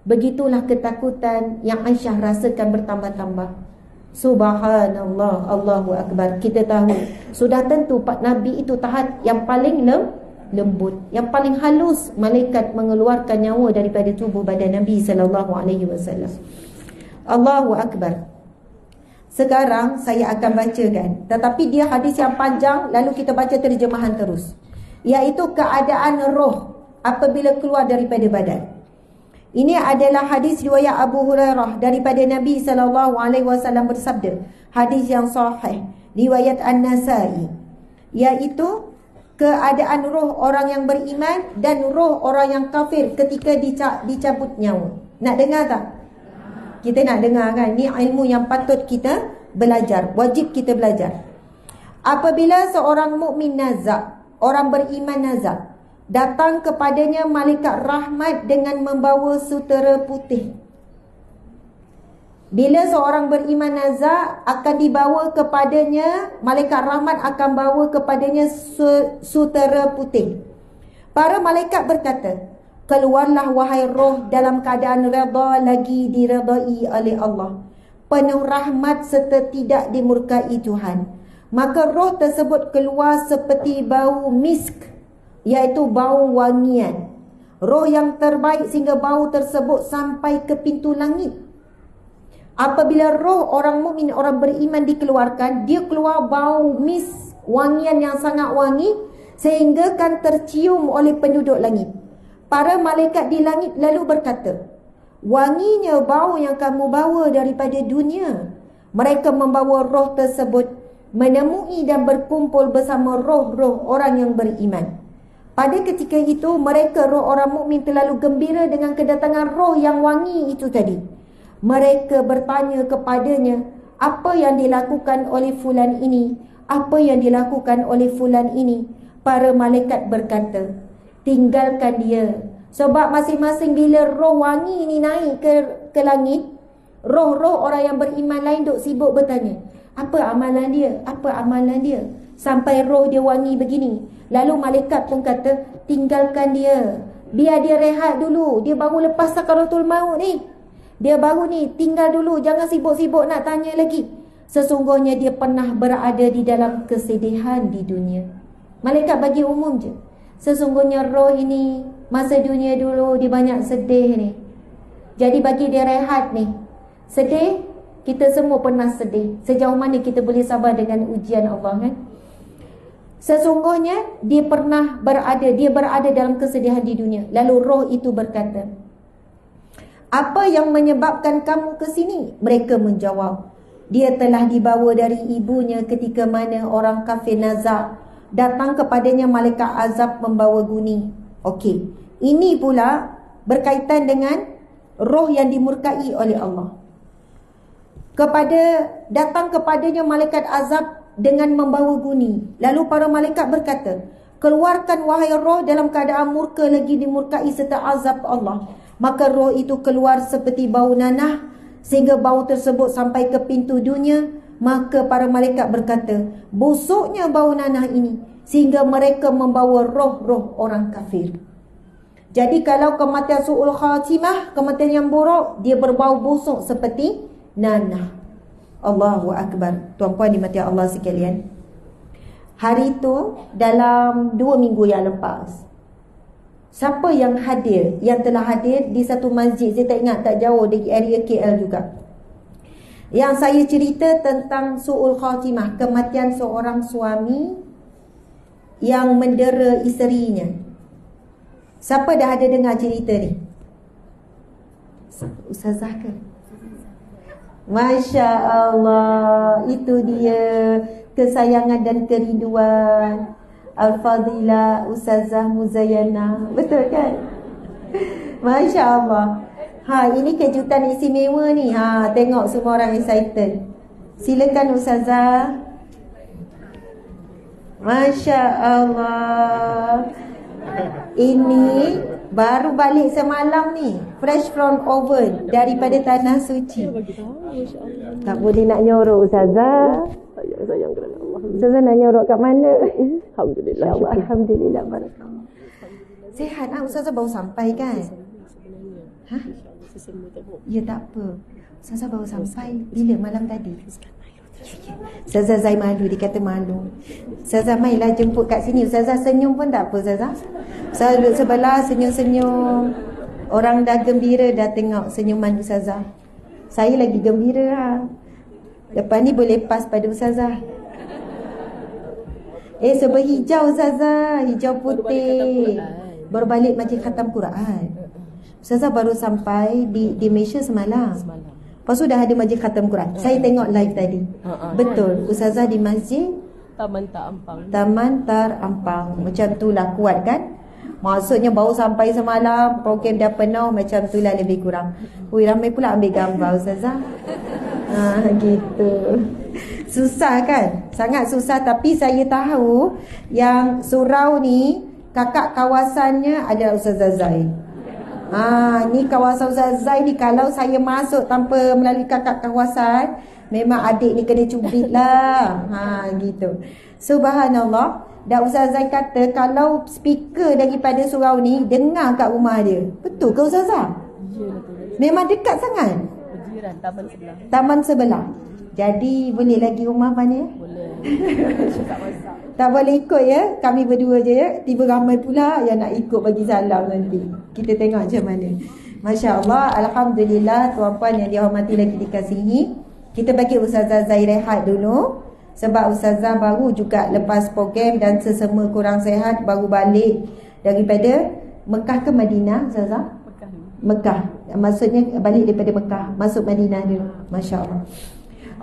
begitulah ketakutan yang Aisyah rasakan bertambah-tambah. Subhanallah, Allahu Akbar. Kita tahu, sudah tentu Pak Nabi itu tahap yang paling lembut, yang paling halus malaikat mengeluarkan nyawa daripada tubuh badan Nabi sallallahu alaihi wasallam. Allahu Akbar. Sekarang saya akan bacakan, tetapi dia hadis yang panjang, lalu kita baca terjemahan terus, iaitu keadaan roh apabila keluar daripada badan. Ini adalah hadis riwayat Abu Hurairah daripada Nabi sallallahu alaihi wasallam bersabda, hadis yang sahih riwayat An-Nasa'i, iaitu keadaan roh orang yang beriman dan roh orang yang kafir ketika dicabut nyawa. Nak dengar tak? Kita nak dengar kan? Ni ilmu yang patut kita belajar, wajib kita belajar. Apabila seorang mukmin nazak, orang beriman nazak, datang kepadanya malaikat rahmat dengan membawa sutera putih. Bila seorang beriman nazak, akan dibawa kepadanya, malaikat rahmat akan bawa kepadanya sutera putih. Para malaikat berkata, keluarlah wahai roh dalam keadaan redha lagi diredai oleh Allah, penuh rahmat serta tidak dimurkai Tuhan. Maka roh tersebut keluar seperti bau misk, iaitu bau wangian. Roh yang terbaik sehingga bau tersebut sampai ke pintu langit. Apabila roh orang mukmin, orang beriman dikeluarkan, dia keluar bau mis, wangian yang sangat wangi, sehingga kan tercium oleh penduduk langit. Para malaikat di langit lalu berkata, wanginya bau yang kamu bawa daripada dunia. Mereka membawa roh tersebut menemui dan berkumpul bersama roh-roh orang yang beriman. Pada ketika itu, mereka roh orang mukmin terlalu gembira dengan kedatangan roh yang wangi itu tadi. Mereka bertanya kepadanya, apa yang dilakukan oleh fulan ini? Apa yang dilakukan oleh fulan ini? Para malaikat berkata, tinggalkan dia. Sebab masing-masing bila roh wangi ini naik ke langit, roh-roh orang yang beriman lain duk sibuk bertanya, apa amalan dia? Apa amalan dia? Sampai roh dia wangi begini. Lalu malaikat pun kata, tinggalkan dia. Biar dia rehat dulu. Dia baru lepas sakaratul maut ni. Dia baru ni, tinggal dulu, jangan sibuk-sibuk nak tanya lagi. Sesungguhnya dia pernah berada di dalam kesedihan di dunia. Malaikat bagi umum je. Sesungguhnya roh ini masa dunia dulu dia banyak sedih ni. Jadi bagi dia rehat ni. Sedih, kita semua pernah sedih. Sejauh mana kita boleh sabar dengan ujian Allah kan? Sesungguhnya dia berada dalam kesedihan di dunia. Lalu roh itu berkata, apa yang menyebabkan kamu ke sini? Mereka menjawab, dia telah dibawa dari ibunya ketika mana orang kafir nazak datang kepadanya malaikat azab membawa guni. Okey, ini pula berkaitan dengan roh yang dimurkai oleh Allah. datang kepadanya malaikat azab dengan membawa guni. Lalu para malaikat berkata, keluarkan wahai roh dalam keadaan murka lagi dimurkai serta azab Allah. Maka roh itu keluar seperti bau nanah, sehingga bau tersebut sampai ke pintu dunia. Maka para malaikat berkata, busuknya bau nanah ini, sehingga mereka membawa roh-roh orang kafir. Jadi kalau kematian su'ul khatimah, kematian yang buruk, dia berbau busuk seperti nanah. Allahu Akbar. Tuan-puan dimati Allah sekalian, hari itu dalam 2 minggu yang lepas, siapa yang hadir, yang telah hadir di satu masjid, saya tak ingat, tak jauh dari area KL juga, yang saya cerita tentang su'ul khatimah, kematian seorang suami yang mendera isterinya. Siapa dah ada dengar cerita ni? Ustazah ke? Masya Allah, itu dia kesayangan dan kerinduan Al-Fadhilah Ustazah Muzayyanah. Betul kan? Masya Allah. Ini kejutan istimewa ni. Tengok semua orang excited. Silakan Ustazah. Masya Allah. Ini baru balik semalam ni, fresh from oven, daripada tanah suci. Tak boleh nak nyorok Ustazah. Sayang kerana Allah. Ustazah nak nyorok kat mana? Alhamdulillah. Alhamdulillah. Barakallah. Sihat Ustazah baru sampai kan? Ya tak apa. Ustazah baru sampai bila malam tadi? Ustazah Zai malu, dia kata malu. Ustazah mailah jemput kat sini. Ustazah senyum pun tak apa Ustazah. Ustazah duduk sebelah senyum-senyum. Orang dah gembira dah tengok senyuman Ustazah. Saya lagi gembira. Lepas ni boleh pas pada Ustazah. Sebab hijau Ustazah, hijau putih. Baru balik majlis khatam Quran. Ustazah baru sampai di Malaysia semalam. Lepas tu dah ada majlis khatam Quran. Saya tengok live tadi. Betul, Ustazah di masjid Taman Tak Ampang. Taman Tar Ampang. Macam tu lah, kuat kan? Maksudnya baru sampai semalam, program dah penuh, macam tu lah lebih kurang. Ramai pula ambil gambar Ustazah. Gitu. Susah kan? Sangat susah. Tapi saya tahu yang surau ni, kakak kawasannya adalah Ustazah Zai. Ni kawasan Ustazah Zai ni, kalau saya masuk tanpa melalui kakak kawasan, memang adik ni kena cubit lah. Gitu. Subhanallah. Dan Ustazah Zai kata, kalau speaker daripada surau ni dengar kat rumah dia. Betul ke Ustazah? Memang dekat sangat. Berjiran, taman sebelah. Taman sebelah. Jadi boleh lagi rumah mana? Boleh. Tak boleh ikut ya. Kami berdua je ya. Tiba ramai pula yang nak ikut bagi salam nanti. Kita tengok macam mana. Masya Allah. Alhamdulillah. Tuan-puan yang dihormati lagi dikasihi, kita bagi Ustazah Zai rehat dulu. Sebab Ustazah baru juga lepas program dan sesama kurang sihat, baru balik daripada Mekah ke Madinah Ustazah? Mekah. Maksudnya balik daripada Mekah, masuk Madinah dulu. Masya Allah.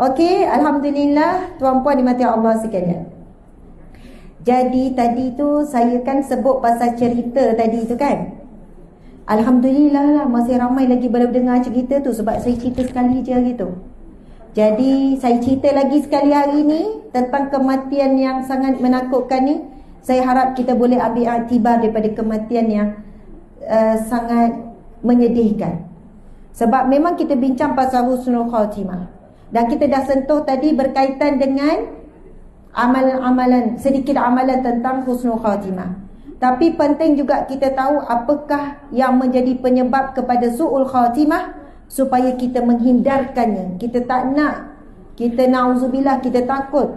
Okey, Alhamdulillah. Tuan-puan dimati Allah sekalian. Jadi tadi tu saya kan sebut pasal cerita tadi tu kan. Alhamdulillah lah, masih ramai lagi baru dengar cerita tu. Sebab saya cerita sekali je gitu. Jadi saya cerita lagi sekali hari ni tentang kematian yang sangat menakutkan ni. Saya harap kita boleh ambil iktibar daripada kematian yang sangat menyedihkan. Sebab memang kita bincang pasal husnul khatimah. Dan kita dah sentuh tadi berkaitan dengan amalan-amalan, sedikit amalan tentang husnul khatimah. Tapi penting juga kita tahu apakah yang menjadi penyebab kepada su'ul khatimah, supaya kita menghindarkannya. Kita tak nak, kita na'udzubillah, kita takut,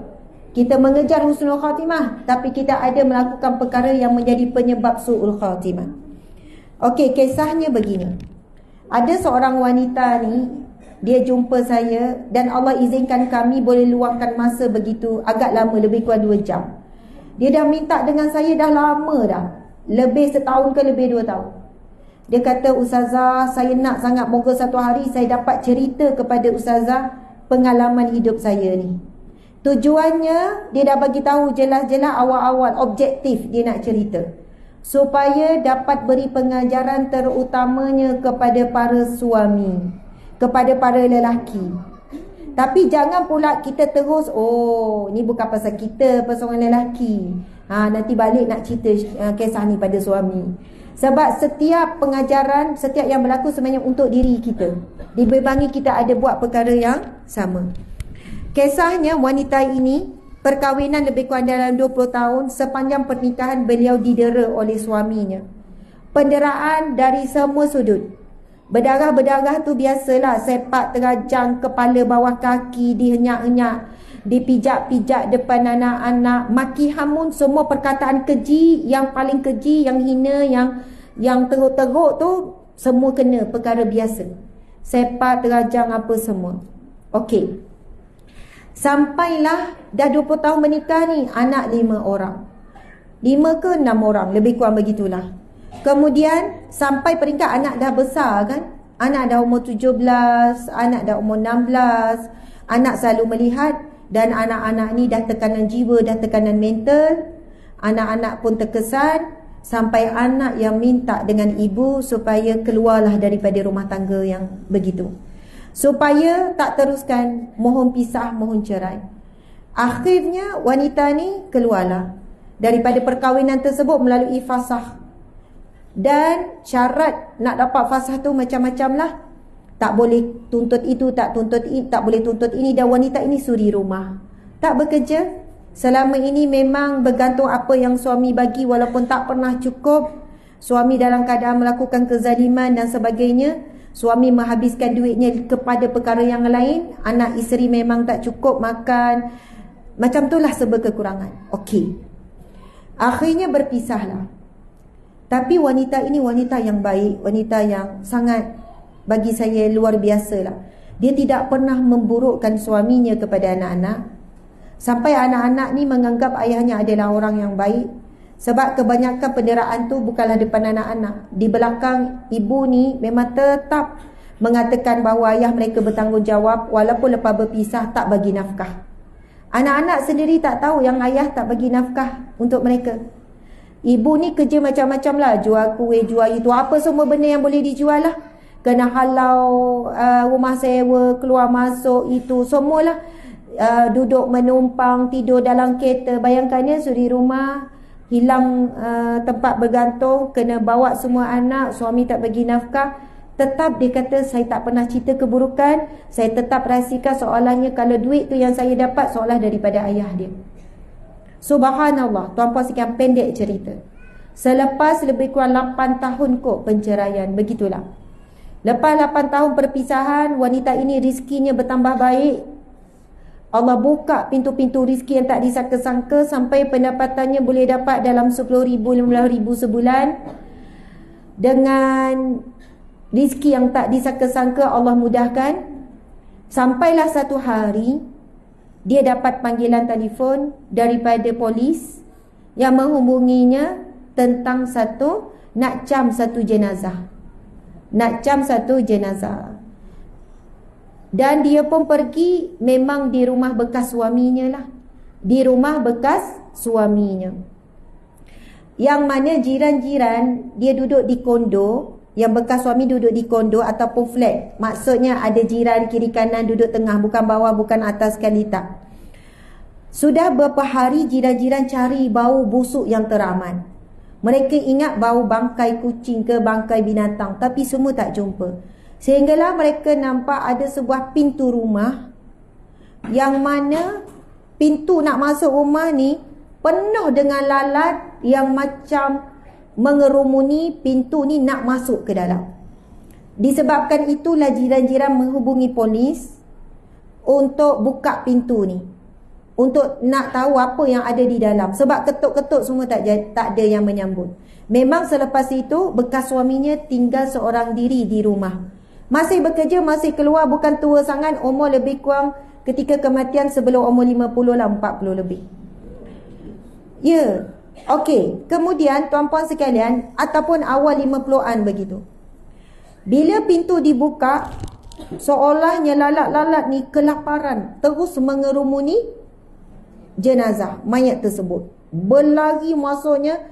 kita mengejar husnul khatimah, tapi kita ada melakukan perkara yang menjadi penyebab su'ul khatimah. Okey, kisahnya begini. Ada seorang wanita ni, dia jumpa saya dan Allah izinkan kami boleh luangkan masa begitu agak lama, lebih kurang 2 jam. Dia dah minta dengan saya dah lama dah, lebih setahun ke lebih 2 tahun. Dia kata, Ustazah, saya nak sangat moga satu hari saya dapat cerita kepada Ustazah pengalaman hidup saya ni. Tujuannya, dia dah bagi tahu jelas-jelas awal-awal objektif dia nak cerita, supaya dapat beri pengajaran terutamanya kepada para suami, kepada para lelaki. Tapi jangan pula kita terus, oh ni bukan pasal kita, pasal orang lelaki. Nanti balik nak cerita kisah ni pada suami. Sebab setiap pengajaran, setiap yang berlaku sebenarnya untuk diri kita. Dibebangi kita ada buat perkara yang sama. Kisahnya wanita ini, perkahwinan lebih kurang dalam 20 tahun. Sepanjang pernikahan beliau didera oleh suaminya. Penderaan dari semua sudut. Berdarah-berdarah tu biasalah, sepak terajang, kepala bawah kaki dihenyak-henyak, dipijak-pijak depan anak-anak, maki hamun, semua perkataan keji, yang paling keji, yang hina, yang teruk-teruk tu semua kena, perkara biasa. Sepak terajang apa semua. Okey. Sampailah dah 20 tahun menikah ni, anak 5 orang. 5 ke 6 orang, lebih kurang begitulah. Kemudian sampai peringkat anak dah besar kan. Anak dah umur 17, anak dah umur 16. Anak selalu melihat, dan anak-anak ni dah tekanan jiwa, dah tekanan mental. Anak-anak pun terkesan, sampai anak yang minta dengan ibu supaya keluarlah daripada rumah tangga yang begitu, supaya tak teruskan, mohon pisah, mohon cerai. Akhirnya wanita ni keluarlah daripada perkahwinan tersebut melalui fasakh. Dan syarat nak dapat fasakh tu macam-macam lah. Tak boleh tuntut itu, tak boleh tuntut ini. Dan wanita ini suri rumah, tak bekerja. Selama ini memang bergantung apa yang suami bagi, walaupun tak pernah cukup. Suami dalam keadaan melakukan kezaliman dan sebagainya. Suami menghabiskan duitnya kepada perkara yang lain. Anak isteri memang tak cukup makan. Macam itulah serba kekurangan. Okey. Akhirnya berpisahlah. Tapi wanita ini wanita yang baik, wanita yang sangat, bagi saya luar biasa lah. Dia tidak pernah memburukkan suaminya kepada anak-anak. Sampai anak-anak ni menganggap ayahnya adalah orang yang baik. Sebab kebanyakan penderaan tu bukanlah depan anak-anak. Di belakang ibu ni memang tetap mengatakan bahawa ayah mereka bertanggungjawab, walaupun lepas berpisah tak bagi nafkah. Anak-anak sendiri tak tahu yang ayah tak bagi nafkah untuk mereka. Ibu ni kerja macam-macam lah, jual kuih, jual itu, apa semua benda yang boleh dijual lah. Kena halau rumah sewa, keluar masuk, itu semualah. Duduk menumpang, tidur dalam kereta. Bayangkannya suri rumah, hilang tempat bergantung, kena bawa semua anak, suami tak bagi nafkah. Tetap dia kata, saya tak pernah cerita keburukan, saya tetap rahsiakan, soalannya kalau duit tu yang saya dapat seolah daripada ayah dia. Subhanallah, tuan-puan sekian pendek cerita. Selepas lebih kurang 8 tahun kot penceraian, begitulah. Lepas 8 tahun perpisahan, wanita ini rizkinya bertambah baik. Allah buka pintu-pintu rizki yang tak disangka-sangka, sampai pendapatannya boleh dapat dalam 10,000, 15,000 sebulan. Dengan rizki yang tak disangka-sangka, Allah mudahkan. Sampailah satu hari dia dapat panggilan telefon daripada polis yang menghubunginya tentang nak cam satu jenazah. Nak cam satu jenazah. Dan dia pun pergi, memang di rumah bekas suaminya lah. Di rumah bekas suaminya. Yang mana jiran-jiran, dia duduk di kondo. Yang bekas suami duduk di kondo ataupun flat. Maksudnya ada jiran kiri kanan, duduk tengah, bukan bawah, bukan atas sekali, tak. Sudah beberapa hari jiran-jiran cari bau busuk yang teraman. Mereka ingat bau bangkai kucing ke bangkai binatang, tapi semua tak jumpa. Sehinggalah mereka nampak ada sebuah pintu rumah, yang mana pintu nak masuk rumah ni penuh dengan lalat yang macam mengerumuni pintu ni nak masuk ke dalam. Disebabkan itulah jiran-jiran menghubungi polis untuk buka pintu ni, untuk nak tahu apa yang ada di dalam. Sebab ketuk-ketuk semua tak ada yang menyambut. Memang selepas itu bekas suaminya tinggal seorang diri di rumah. Masih bekerja, masih keluar, bukan tua sangat, umur lebih kurang ketika kematian sebelum umur 50 lah, 40 lebih. Ya. Okey, kemudian tuan-puan sekalian, ataupun awal 50-an begitu. Bila pintu dibuka, seolahnya lalat-lalat ni kelaparan, terus mengerumuni jenazah mayat tersebut. Berlari, maksudnya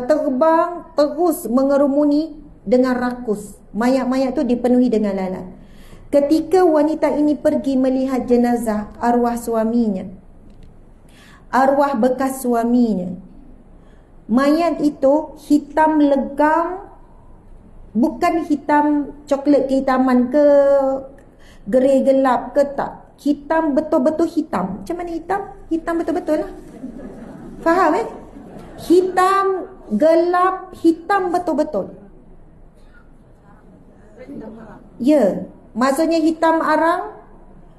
terbang, terus mengerumuni dengan rakus. Mayat-mayat tu dipenuhi dengan lalat. Ketika wanita ini pergi melihat jenazah arwah suaminya, arwah bekas suaminya, mayat itu hitam legam, bukan hitam coklat kehitaman ke grey gelap ke tak. Hitam betul-betul hitam. Macam mana hitam? Hitam betul-betul lah. Faham Hitam gelap, hitam betul-betul. Ya, maksudnya hitam arang,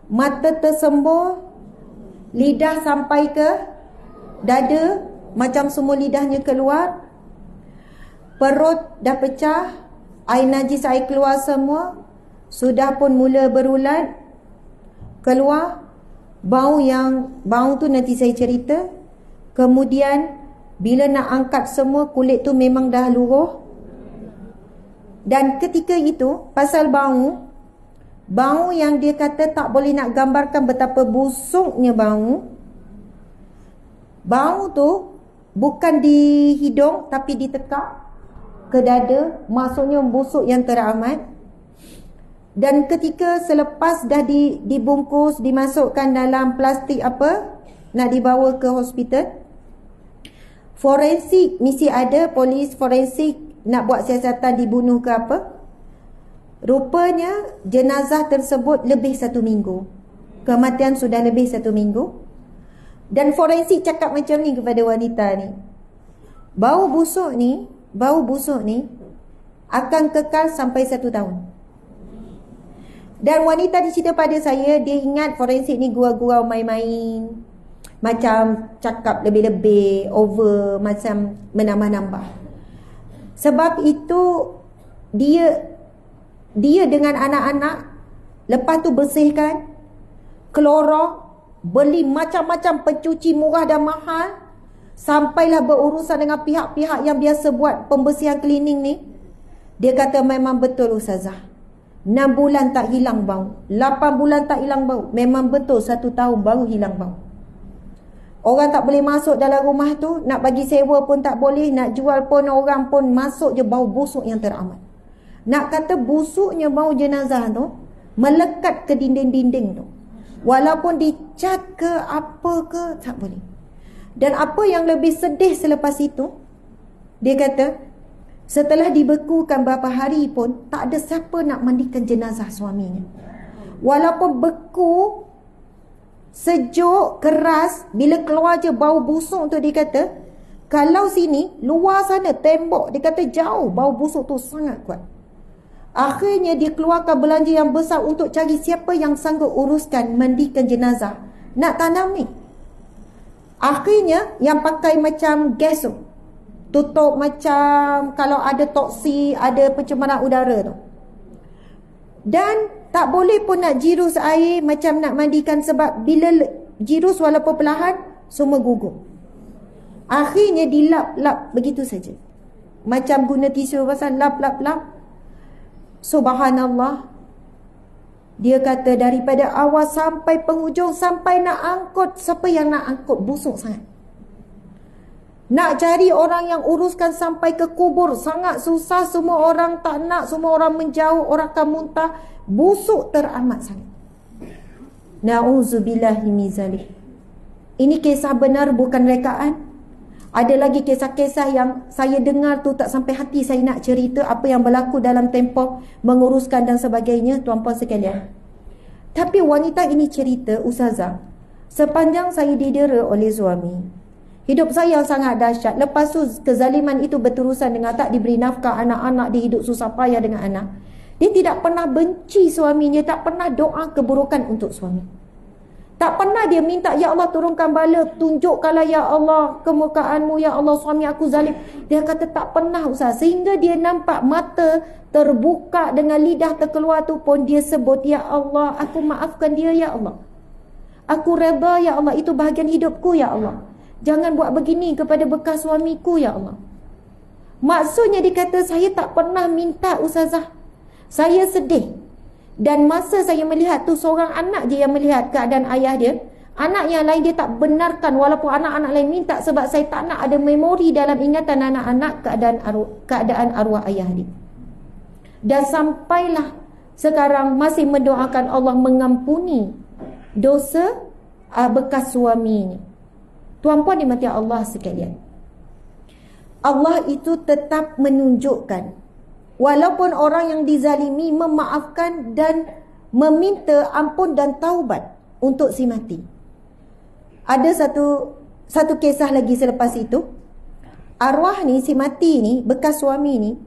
mata tersembur, lidah sampai ke dada, macam semua lidahnya keluar, perut dah pecah, air najis, air keluar semua, sudah pun mula berulat, keluar bau tu nanti saya cerita. Kemudian bila nak angkat semua, kulit tu memang dah luruh. Dan ketika itu, pasal bau yang dia kata tak boleh nak gambarkan betapa busuknya bau. Bau tu bukan di hidung tapi ditekak ke dada, maksudnya busuk yang teramat. Dan ketika selepas dah dibungkus, dimasukkan dalam plastik nak dibawa ke hospital, forensik mesti ada, polis forensik nak buat siasatan dibunuh ke apa. Rupanya jenazah tersebut lebih 1 minggu. Kematian sudah lebih 1 minggu. Dan forensik cakap macam ni kepada wanita ni, bau busuk ni akan kekal sampai 1 tahun. Dan wanita ni cerita pada saya, dia ingat forensik ni gurau-gurau main-main, macam cakap lebih-lebih, over, macam menambah-nambah. Sebab itu dia dengan anak-anak lepas tu bersihkan, klorok, beli macam-macam pencuci murah dan mahal, sampailah berurusan dengan pihak-pihak yang biasa buat pembersihan cleaning ni. Dia kata memang betul Ustazah, 6 bulan tak hilang bau, 8 bulan tak hilang bau. Memang betul 1 tahun baru hilang bau. Orang tak boleh masuk dalam rumah tu, nak bagi sewa pun tak boleh, nak jual pun orang pun masuk je bau busuk yang teramat. Nak kata busuknya bau jenazah tu melekat ke dinding-dinding tu. Walaupun dicat ke apa ke, tak boleh. Dan apa yang lebih sedih selepas itu, dia kata setelah dibekukan berapa hari pun tak ada siapa nak mandikan jenazah suaminya. Walaupun beku, sejuk, keras, bila keluar je bau busuk tu, dia kata kalau sini, luar sana tembok, dia kata jauh, bau busuk tu sangat kuat. Akhirnya dia keluarkan belanja yang besar untuk cari siapa yang sanggup uruskan mandikan jenazah, nak tanam ni. Akhirnya yang pakai macam gas tu, tutup macam kalau ada toksi, ada pencemaran udara tu. Dan tak boleh pun nak jirus air macam nak mandikan, sebab bila jirus walaupun perlahan, semua gugur. Akhirnya dilap-lap begitu saja, macam guna tisu basah, lap-lap-lap. Subhanallah, dia kata daripada awal sampai penghujung, sampai nak angkut, siapa yang nak angkut, busuk sangat. Nak cari orang yang uruskan sampai ke kubur sangat susah. Semua orang tak nak, semua orang menjauh, orang akan muntah, busuk teramat sangat. Na'udzubillahi min zalik. Ini kisah benar, bukan rekaan. Ada lagi kisah-kisah yang saya dengar tu tak sampai hati saya nak cerita apa yang berlaku dalam tempoh menguruskan dan sebagainya, tuan-puan sekalian. Tapi wanita ini cerita, Ustazah, sepanjang saya didera oleh suami, hidup saya sangat dahsyat. Lepas tu kezaliman itu berterusan dengan tak diberi nafkah anak-anak, dia hidup susah payah dengan anak. Dia tidak pernah benci suaminya, tak pernah doa keburukan untuk suami. Tak pernah dia minta, ya Allah turunkan bala, tunjukkanlah ya Allah kemurkaanmu, ya Allah suami aku zalim. Dia kata tak pernah Ustaz. Sehingga dia nampak mata terbuka dengan lidah terkeluar tu pun dia sebut, ya Allah aku maafkan dia ya Allah. Aku redha ya Allah, itu bahagian hidupku ya Allah. Jangan buat begini kepada bekas suamiku ya Allah. Maksudnya dia kata saya tak pernah minta Ustazah. Saya sedih. Dan masa saya melihat tu, seorang anak je yang melihat keadaan ayah dia. Anak yang lain dia tak benarkan, walaupun anak-anak lain minta, sebab saya tak nak ada memori dalam ingatan anak-anak keadaan arwah ayah dia. Dan sampailah sekarang masih mendoakan Allah mengampuni dosa bekas suami ini. Tuan-puan dimati Allah sekalian, Allah itu tetap menunjukkan, walaupun orang yang dizalimi memaafkan dan meminta ampun dan taubat untuk si mati. Ada satu kisah lagi selepas itu. Arwah ni, si mati ni, bekas suami ni,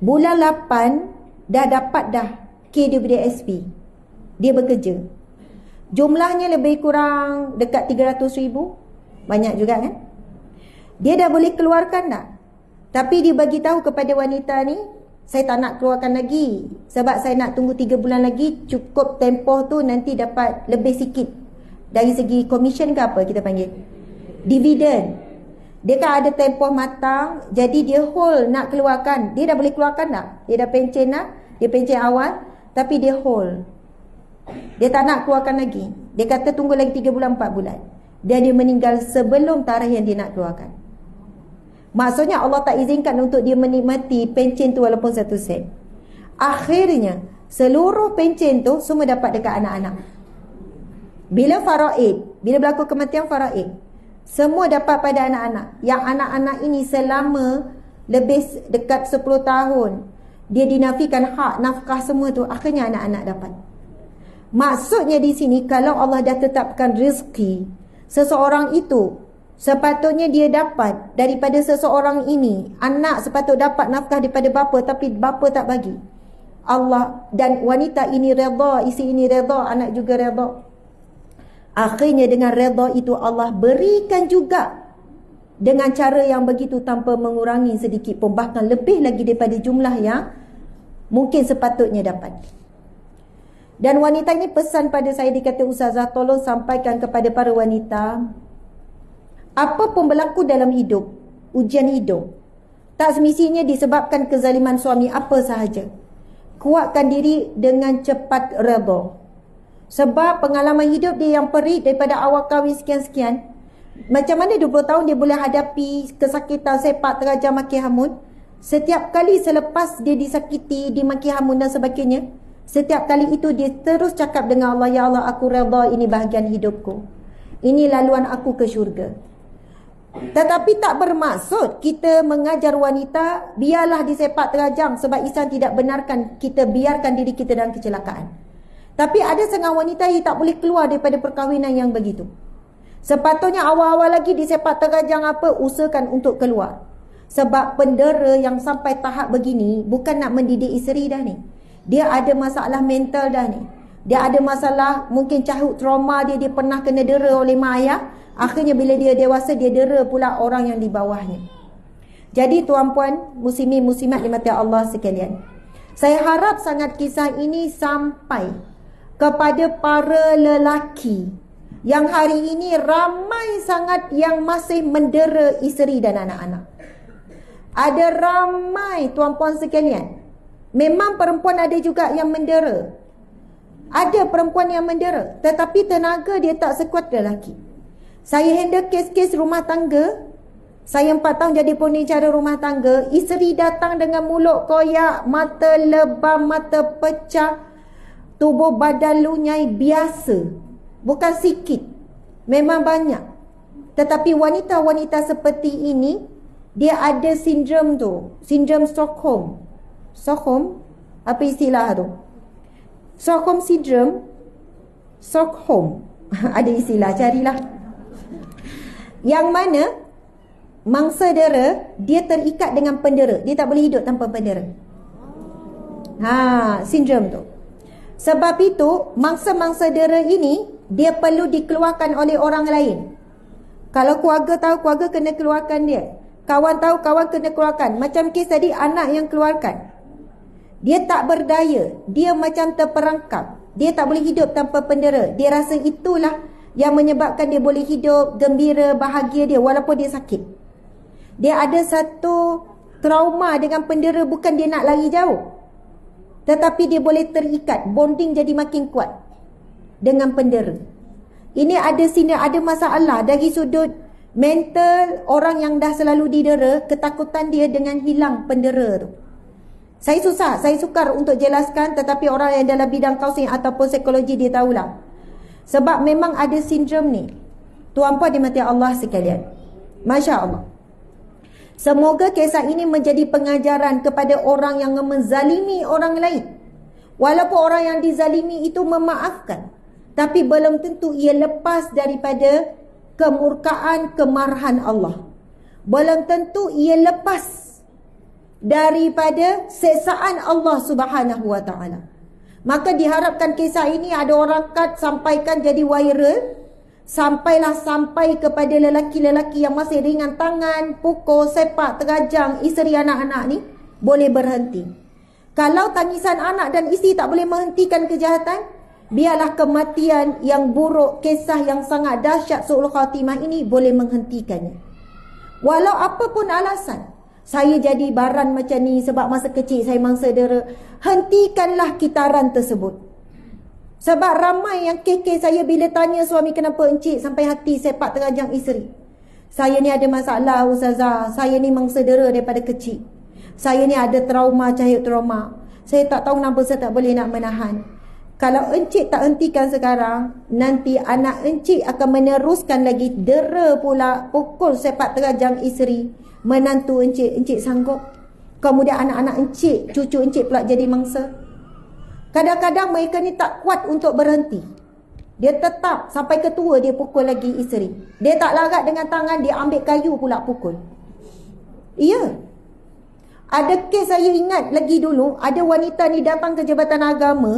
bulan 8 dah dapat dah K daripada SP. Dia bekerja. Jumlahnya lebih kurang dekat 300,000. Banyak juga kan? Dia dah boleh keluarkan dah. Tapi dia bagi tahu kepada wanita ni, saya tak nak keluarkan lagi. Sebab saya nak tunggu 3 bulan lagi. Cukup tempoh tu nanti dapat lebih sikit. Dari segi komisen ke apa kita panggil? Dividen. Dia kan ada tempoh matang. Jadi dia hold nak keluarkan. Dia dah boleh keluarkan tak? Dia dah pencen dah. Dia pencen awal. Tapi dia hold. Dia tak nak keluarkan lagi. Dia kata tunggu lagi 3 bulan 4 bulan. Dan dia meninggal sebelum tarikh yang dia nak keluarkan. Maksudnya Allah tak izinkan untuk dia menikmati pencen tu walaupun 1 sen. Akhirnya seluruh pencen tu semua dapat dekat anak-anak. Bila faraid, bila berlaku kematian faraid, semua dapat pada anak-anak. Yang anak-anak ini selama lebih dekat 10 tahun dia dinafikan hak nafkah semua tu, akhirnya anak-anak dapat. Maksudnya di sini, kalau Allah dah tetapkan rezeki seseorang itu, sepatutnya dia dapat daripada seseorang ini. Anak sepatut dapat nafkah daripada bapa, tapi bapa tak bagi. Allah dan wanita ini redha, isi ini redha, anak juga redha. Akhirnya dengan redha itu Allah berikan juga dengan cara yang begitu tanpa mengurangi sedikit pun, bahkan lebih lagi daripada jumlah yang mungkin sepatutnya dapat. Dan wanita ini pesan pada saya, dia kata, Ustazah tolong sampaikan kepada para wanita, apa pun berlaku dalam hidup, ujian hidup, tak semestinya disebabkan kezaliman suami apa sahaja. Kuatkan diri dengan cepat redha. Sebab pengalaman hidup dia yang perit daripada awal kahwin sekian-sekian. Macam mana 20 tahun dia boleh hadapi kesakitan, sepak terajam, maki hamun. Setiap kali selepas dia disakiti, dimaki hamun dan sebagainya, setiap kali itu dia terus cakap dengan Allah, ya Allah, aku redha, ini bahagian hidupku, ini laluan aku ke syurga. Tetapi tak bermaksud kita mengajar wanita biarlah disepak terajam, sebab Islam tidak benarkan kita biarkan diri kita dalam kecelakaan. Tapi ada setengah wanita yang tak boleh keluar daripada perkahwinan yang begitu. Sepatutnya awal-awal lagi disepak terajang apa, usahakan untuk keluar. Sebab pendera yang sampai tahap begini bukan nak mendidik isteri dah ni. Dia ada masalah mental dah ni. Dia ada masalah, mungkin childhood trauma dia pernah kena dera oleh mak ayah. Akhirnya bila dia dewasa, dia dera pula orang yang di bawahnya. Jadi tuan-puan, muslimin muslimat dimati Allah sekalian, saya harap sangat kisah ini sampai kepada para lelaki yang hari ini ramai sangat yang masih mendera isteri dan anak-anak. Ada ramai tuan-puan sekalian. Memang perempuan ada juga yang mendera. Ada perempuan yang mendera, tetapi tenaga dia tak sekuat lelaki. Saya handle kes-kes rumah tangga. Saya 4 tahun jadi pengacara rumah tangga. Isteri datang dengan mulut koyak, mata lebam, mata pecah, tubuh badan lunyai biasa. Bukan sikit, memang banyak. Tetapi wanita-wanita seperti ini, dia ada sindrom tu, sindrom Stockholm. Stockholm, apa istilah tu? Stockholm syndrome. Stockholm ada istilah, carilah. Yang mana mangsa dera, dia terikat dengan pendera. Dia tak boleh hidup tanpa pendera. Sindrom tu. Sebab itu mangsa-mangsa dera ini dia perlu dikeluarkan oleh orang lain. Kalau keluarga tahu, keluarga kena keluarkan dia. Kawan tahu, kawan kena keluarkan. Macam kes tadi, anak yang keluarkan. Dia tak berdaya, dia macam terperangkap. Dia tak boleh hidup tanpa pendera. Dia rasa itulah yang menyebabkan dia boleh hidup gembira, bahagia dia walaupun dia sakit. Dia ada satu trauma dengan pendera, bukan dia nak lari jauh, tetapi dia boleh terikat, bonding jadi makin kuat dengan pendera. Ini ada sini ada masalah dari sudut mental orang yang dah selalu didera, ketakutan dia dengan hilang pendera tu. Saya sukar untuk jelaskan, tetapi orang yang dalam bidang kaunseling ataupun psikologi dia tahulah. Sebab memang ada sindrom ni. Tuan-puan dimati Allah sekalian. Masya Allah. Semoga kisah ini menjadi pengajaran kepada orang yang menzalimi orang lain. Walaupun orang yang dizalimi itu memaafkan, tapi belum tentu ia lepas daripada kemurkaan, kemarahan Allah. Belum tentu ia lepas daripada seksaan Allah Subhanahu wa ta'ala. Maka diharapkan kisah ini ada orang kat sampaikan jadi viral, sampai kepada lelaki-lelaki yang masih ringan tangan, pukul, sepak, terajang isteri anak-anak ni boleh berhenti. Kalau tangisan anak dan isteri tak boleh menghentikan kejahatan, biarlah kematian yang buruk, kisah yang sangat dahsyat su'ul khatimah ini boleh menghentikannya. Walau apapun alasan, saya jadi baran macam ni sebab masa kecil saya mangsa dera, hentikanlah kitaran tersebut. Sebab ramai yang kekeh saya bila tanya suami, kenapa encik sampai hati sepak terajang isteri. Saya ni ada masalah ustazah, saya ni mangsa dera daripada kecil. Saya ni ada trauma, cahaya trauma. Saya tak tahu kenapa saya tak boleh nak menahan. Kalau encik tak hentikan sekarang, nanti anak encik akan meneruskan lagi dera pula, pukul sepak terajang isteri. Menantu encik sanggup. Kemudian anak-anak encik, cucu encik pula jadi mangsa. Kadang-kadang mereka ni tak kuat untuk berhenti. Dia tetap sampai ketua dia pukul lagi isteri. Dia tak larat dengan tangan, dia ambil kayu pula pukul. Iya. Ada kes saya ingat lagi dulu, ada wanita ni datang ke Jabatan Agama.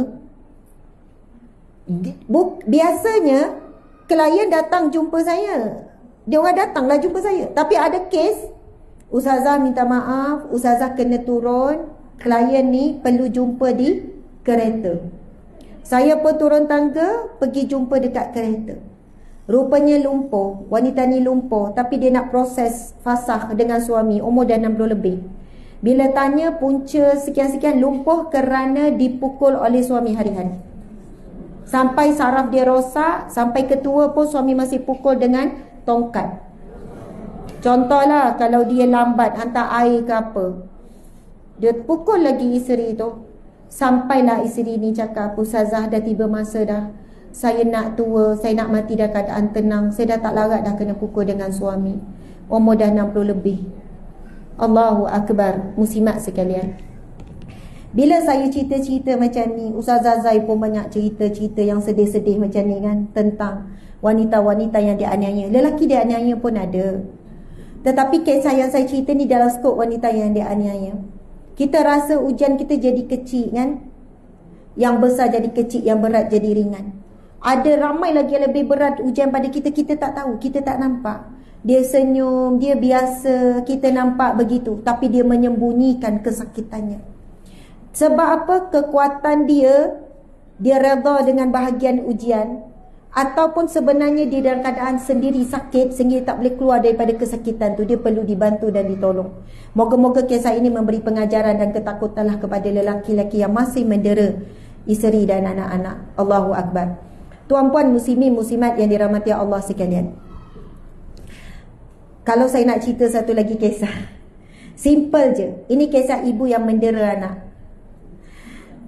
Biasanya klien datang jumpa saya. Dia orang datanglah jumpa saya. Tapi ada kes, ustazah minta maaf, ustazah kena turun, klien ni perlu jumpa di kereta. Saya pun turun tangga, pergi jumpa dekat kereta. Rupanya lumpuh, wanita ni lumpuh, tapi dia nak proses fasakh dengan suami, umur dah 60 lebih. Bila tanya punca sekian-sekian, lumpuh kerana dipukul oleh suami hari-hari. Sampai saraf dia rosak, sampai ketua pun suami masih pukul dengan tongkat. Contohlah kalau dia lambat hantar air ke apa, dia pukul lagi isteri tu. Sampailah isteri ni cakap, ustazah dah tiba masa dah, saya nak tua, saya nak mati dah keadaan tenang, saya dah tak larat dah kena pukul dengan suami, umur dah 60 lebih. Allahu Akbar. Muslimat sekalian, bila saya cerita-cerita macam ni, Ustazah Zai pun banyak cerita-cerita yang sedih-sedih macam ni kan, tentang wanita-wanita yang dianiaya. Lelaki dianiaya pun ada, tetapi kisah yang saya cerita ni dalam skop wanita yang dianiaya. Kita rasa ujian kita jadi kecil kan, yang besar jadi kecil, yang berat jadi ringan. Ada ramai lagi yang lebih berat ujian pada kita, kita tak tahu, kita tak nampak. Dia senyum, dia biasa, kita nampak begitu, tapi dia menyembunyikan kesakitannya. Sebab apa? Kekuatan dia redha dengan bahagian ujian, ataupun sebenarnya dia dalam keadaan sendiri sakit sehingga tak boleh keluar daripada kesakitan tu. Dia perlu dibantu dan ditolong. Moga-moga kisah ini memberi pengajaran dan ketakutanlah kepada lelaki-lelaki yang masih mendera isteri dan anak-anak. Allahu Akbar. Tuan-puan muslimin muslimat yang dirahmati Allah sekalian, kalau saya nak cerita satu lagi kisah, simple je. Ini kisah ibu yang mendera anak.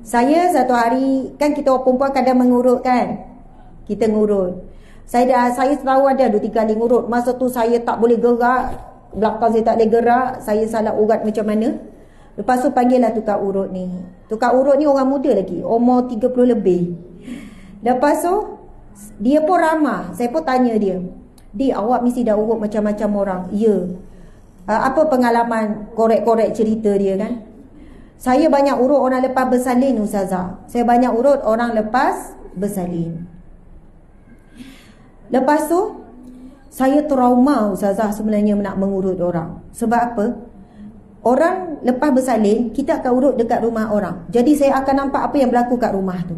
Saya satu hari, kan kita orang perempuan kadang mengurut kan, kita ngurut. Saya tahu ada 2-3 kali ngurut. Masa tu saya tak boleh gerak, belakang saya tak boleh gerak, saya salah urat macam mana. Lepas tu panggil lah tukar urut ni. Tukar urut ni orang muda lagi, umur 30 lebih. Lepas tu dia pun ramah. Saya pun tanya dia, "Di, awak mesti dah urut macam-macam orang." "Ya." Apa pengalaman?" Korek-korek cerita dia kan. "Saya banyak urut orang lepas bersalin ustazah. Saya banyak urut orang lepas bersalin. Lepas tu saya trauma ustazah sebenarnya nak mengurut orang. Sebab apa? Orang lepas bersalin, kita akan urut dekat rumah orang. Jadi saya akan nampak apa yang berlaku kat rumah tu.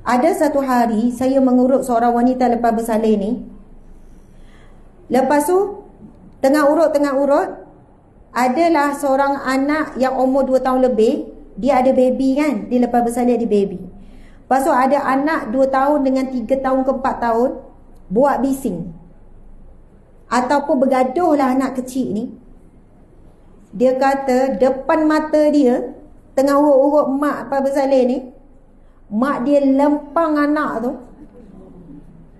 Ada satu hari saya mengurut seorang wanita lepas bersalin ni. Lepas tu tengah urut, adalah seorang anak yang umur 2 tahun lebih. Dia ada baby kan, dia lepas bersalin ada baby. Lepas tu ada anak 2 tahun dengan 3 tahun ke 4 tahun buat bising, ataupun bergaduh lah anak kecil ni. Dia kata depan mata dia, tengah urut-urut mak Pak Bersalin ni, mak dia lempang anak tu.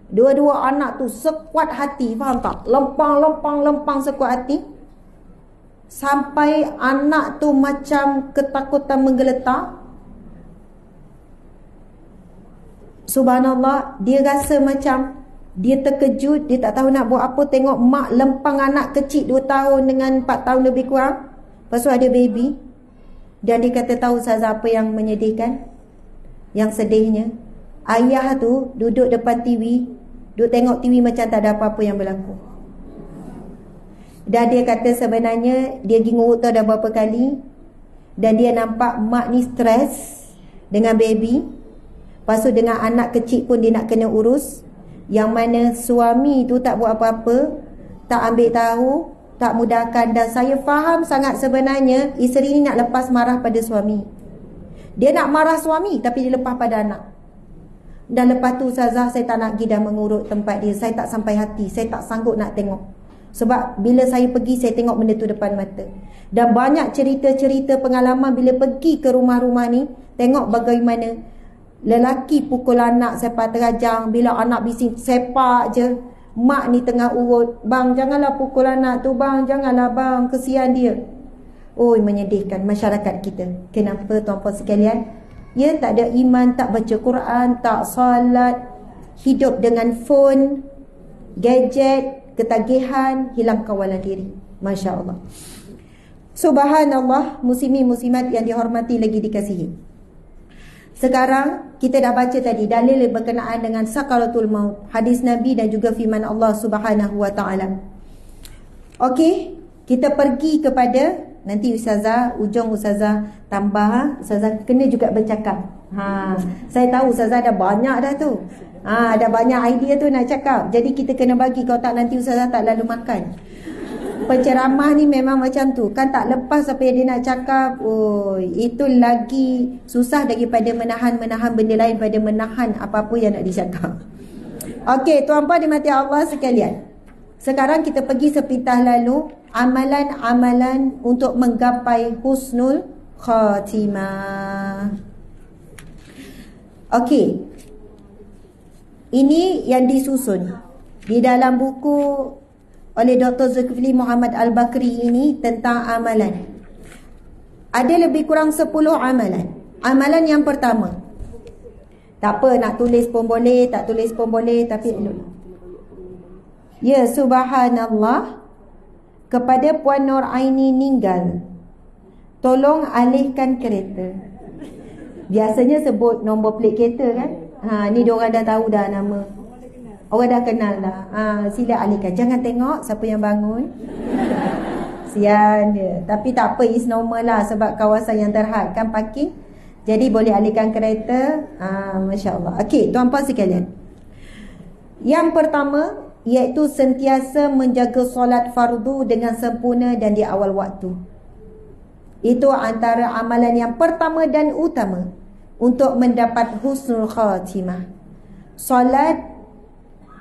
Dua-dua anak tu sekuat hati, faham tak? Lempang sekuat hati. Sampai anak tu macam ketakutan menggeletar. Subhanallah, dia rasa macam dia terkejut, dia tak tahu nak buat apa. Tengok mak lempang anak kecil 2 tahun dengan 4 tahun lebih kurang. Lepas tu ada baby. Dan dia kata, tahu Ustazah apa yang menyedihkan? Yang sedihnya, ayah tu duduk depan TV, duduk tengok TV macam tak ada apa-apa yang berlaku. Dan dia kata sebenarnya dia pergi ngurut tu dah berapa kali. Dan dia nampak mak ni stres dengan baby. Lepas tu dengan anak kecil pun dia nak kena urus. Yang mana suami tu tak buat apa-apa, tak ambil tahu, tak mudahkan. Dan saya faham sangat sebenarnya isteri ni nak lepas marah pada suami. Dia nak marah suami tapi dia lepas pada anak. Dan lepas tu Ustazah, saya tak nak pergi dah mengurut tempat dia. Saya tak sampai hati, saya tak sanggup nak tengok. Sebab bila saya pergi, saya tengok benda tu depan mata. Dan banyak cerita-cerita pengalaman bila pergi ke rumah-rumah ni, tengok bagaimana lelaki pukul anak sepak terajang. Bila anak bising, sepak je. Mak ni tengah urut, bang janganlah pukul anak tu bang, janganlah bang, kesian dia. Oi, menyedihkan masyarakat kita. Kenapa tuan-puan sekalian? Ya, tak ada iman, tak baca Quran, tak solat, hidup dengan phone, gadget, ketagihan, hilang kawalan diri. Masya Allah. Subhanallah, muslimin muslimat yang dihormati lagi dikasihi. Sekarang kita dah baca tadi dalil berkenaan dengan sakaratul maut, hadis Nabi dan juga firman Allah Subhanahu wa taala. Okey, kita pergi kepada nanti Ustazah, ujung Ustazah tambah, Ustazah kena juga bercakap. Saya tahu Ustazah dah banyak dah tu. Ada banyak idea tu nak cakap. Jadi kita kena bagi, kalau tak nanti Ustazah tak lalu makan. Penceramah ni memang macam tu, kan tak lepas apa yang dia nak cakap. Itu lagi susah daripada menahan benda lain, pada menahan apa-apa yang nak dicakap. Okey, tuan-puan dimati Allah sekalian. Sekarang kita pergi sepintas lalu amalan-amalan untuk menggapai husnul khatimah. Okey, ini yang disusun di dalam buku oleh Dr. Zulkifli Muhammad Al-Bakri ini tentang amalan. Ada lebih kurang 10 amalan. Amalan yang pertama, tak apa nak tulis pun boleh, tak tulis pun boleh, tapi ya, subhanallah, kepada Puan Nur Aini Ninggal, tolong alihkan kereta. Biasanya sebut nombor plate kereta kan. Ni diorang dah tahu dah nama. Orang dah kenal dah. Sila alihkan. Jangan tengok siapa yang bangun. Sian dia. Tapi tak apa, is normal lah, sebab kawasan yang terhad kan parking. Jadi boleh alihkan kereta. Masya Allah. Okey, tuan-puan sekalian, yang pertama iaitu sentiasa menjaga solat fardu dengan sempurna dan di awal waktu. Itu antara amalan yang pertama dan utama untuk mendapat husnul khatimah. Solat,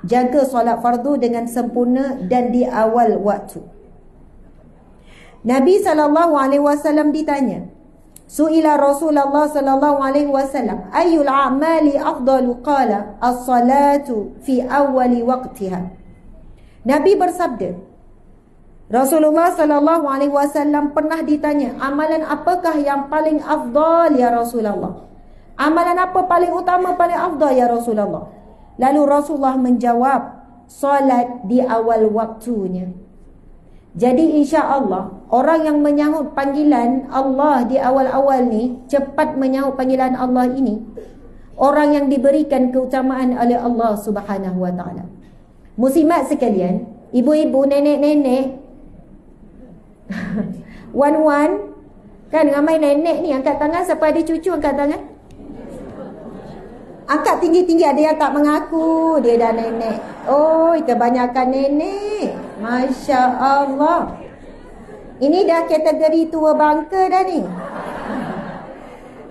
jaga solat fardu dengan sempurna dan di awal waktu. Nabi SAW ditanya, su'ila Rasulullah SAW, ayyul a'mali afdalu? Qala as-salatu fi awwali waqtiha. Nabi bersabda, Rasulullah SAW pernah ditanya, amalan apakah yang paling afdal ya Rasulullah? Amalan apa paling utama, paling afdal ya Rasulullah? Lalu Rasulullah menjawab, solat di awal waktunya. Jadi insya-Allah orang yang menyahut panggilan Allah di awal-awal ni, cepat menyahut panggilan Allah ini, orang yang diberikan keutamaan oleh Allah Subhanahu wa taala. Muslimat sekalian, ibu-ibu, nenek-nenek, wan-wan, kan ramai nenek ni, angkat tangan. Siapa ada cucu angkat tangan? Angkat tinggi-tinggi. Ada yang tak mengaku dia dah nenek. Kebanyakan nenek. Masya Allah. Ini dah kategori tua bangka dah ni.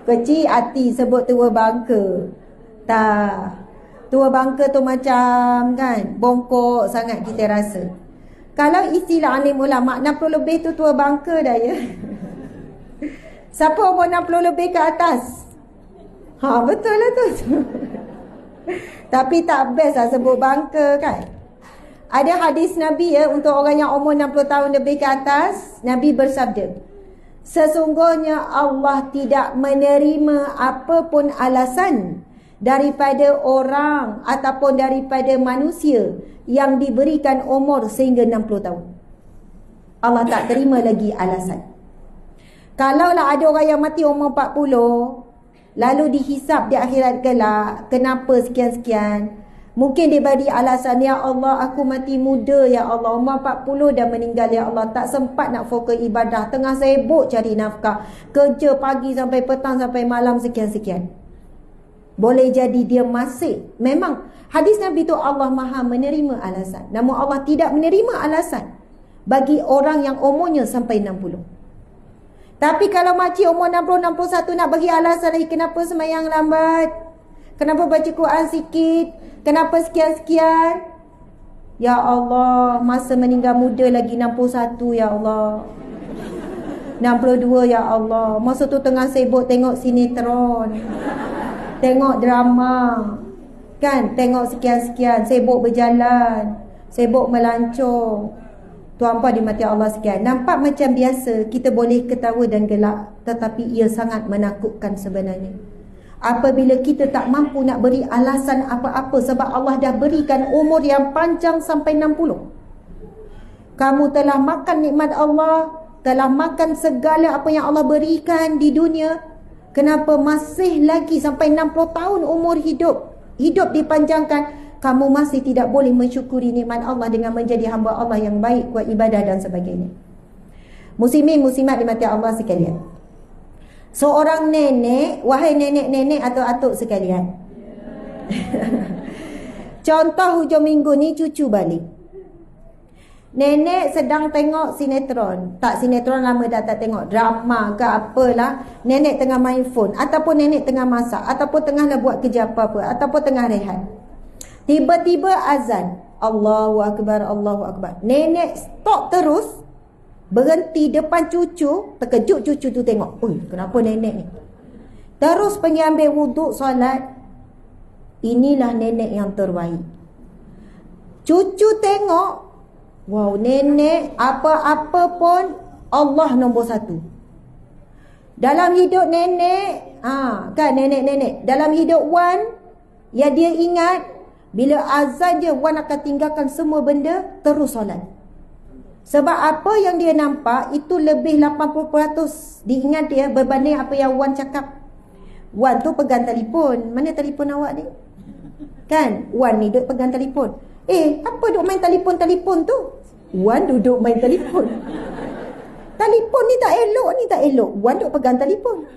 Kecil hati sebut tua bangka. Tak. Tua bangka tu macam kan bongkok sangat kita rasa. Kalau istilah alim ulama, 60 lebih tu tua bangka dah ya. Siapa umur 60 lebih ke atas? Betul lah tu. Tapi tak best lah sebut bangka kan. Ada hadis Nabi ya, untuk orang yang umur 60 tahun lebih ke atas, Nabi bersabda, sesungguhnya Allah tidak menerima apapun alasan daripada orang ataupun daripada manusia yang diberikan umur sehingga 60 tahun. Allah tak terima lagi alasan. Kalaulah ada orang yang mati umur 40, lalu dihisap di akhirat kelak, kenapa sekian-sekian, mungkin dia bagi alasan, ya Allah aku mati muda, ya Allah umur 40 dah meninggal, ya Allah tak sempat nak fokus ibadah, tengah sibuk cari nafkah, kerja pagi sampai petang sampai malam sekian-sekian. Boleh jadi dia masih, memang hadis Nabi tu Allah Maha menerima alasan, namun Allah tidak menerima alasan bagi orang yang umurnya sampai 60. Tapi kalau makcik umur 60, 61 nak bagi alasan lagi, kenapa sembahyang lambat, kenapa baca Quran sikit, kenapa sekian-sekian, ya Allah masa meninggal muda lagi 61, ya Allah 62, ya Allah masa tu tengah sibuk tengok sinetron, tengok drama kan, tengok sekian-sekian, sibuk berjalan, sibuk melancong. Tuan-puan dimati Allah sekalian, nampak macam biasa, kita boleh ketawa dan gelak, tetapi ia sangat menakutkan sebenarnya. Apabila kita tak mampu nak beri alasan apa-apa, sebab Allah dah berikan umur yang panjang sampai 60. Kamu telah makan nikmat Allah, telah makan segala apa yang Allah berikan di dunia, kenapa masih lagi sampai 60 tahun umur hidup dipanjangkan, kamu masih tidak boleh mensyukuri nikmat Allah dengan menjadi hamba Allah yang baik, kuat ibadah dan sebagainya. Muslimin muslimat dimati Allah sekalian, seorang nenek, wahai nenek-nenek atau atuk sekalian, contoh hujung minggu ni cucu balik, nenek sedang tengok sinetron, tak sinetron lama dah tak tengok, drama ke apalah, nenek tengah main phone, ataupun nenek tengah masak, ataupun tengah nak buat kerja apa-apa, ataupun tengah rehat. Tiba-tiba azan, Allahu Akbar, Allahu Akbar. Nenek stop terus, berhenti depan cucu, terkejut cucu tu tengok, oi kenapa nenek ni? Terus pergi ambil wuduk, solat. Inilah nenek yang terbaik. Cucu tengok, wow, nenek apa-apa pun Allah nombor satu. Dalam hidup nenek, kan nenek-nenek, dalam hidup Wan, yang dia ingat, bila azan je Wan akan tinggalkan semua benda, terus solat. Sebab apa yang dia nampak itu lebih 80% diingat dia berbanding apa yang Wan cakap. Wan tu pegang telefon, mana telefon awak ni? Kan, Wan ni duduk pegang telefon. Apa duduk main telefon tu? Wan duduk main telefon. Telefon ni tak elok. Wan duduk pegang telefon.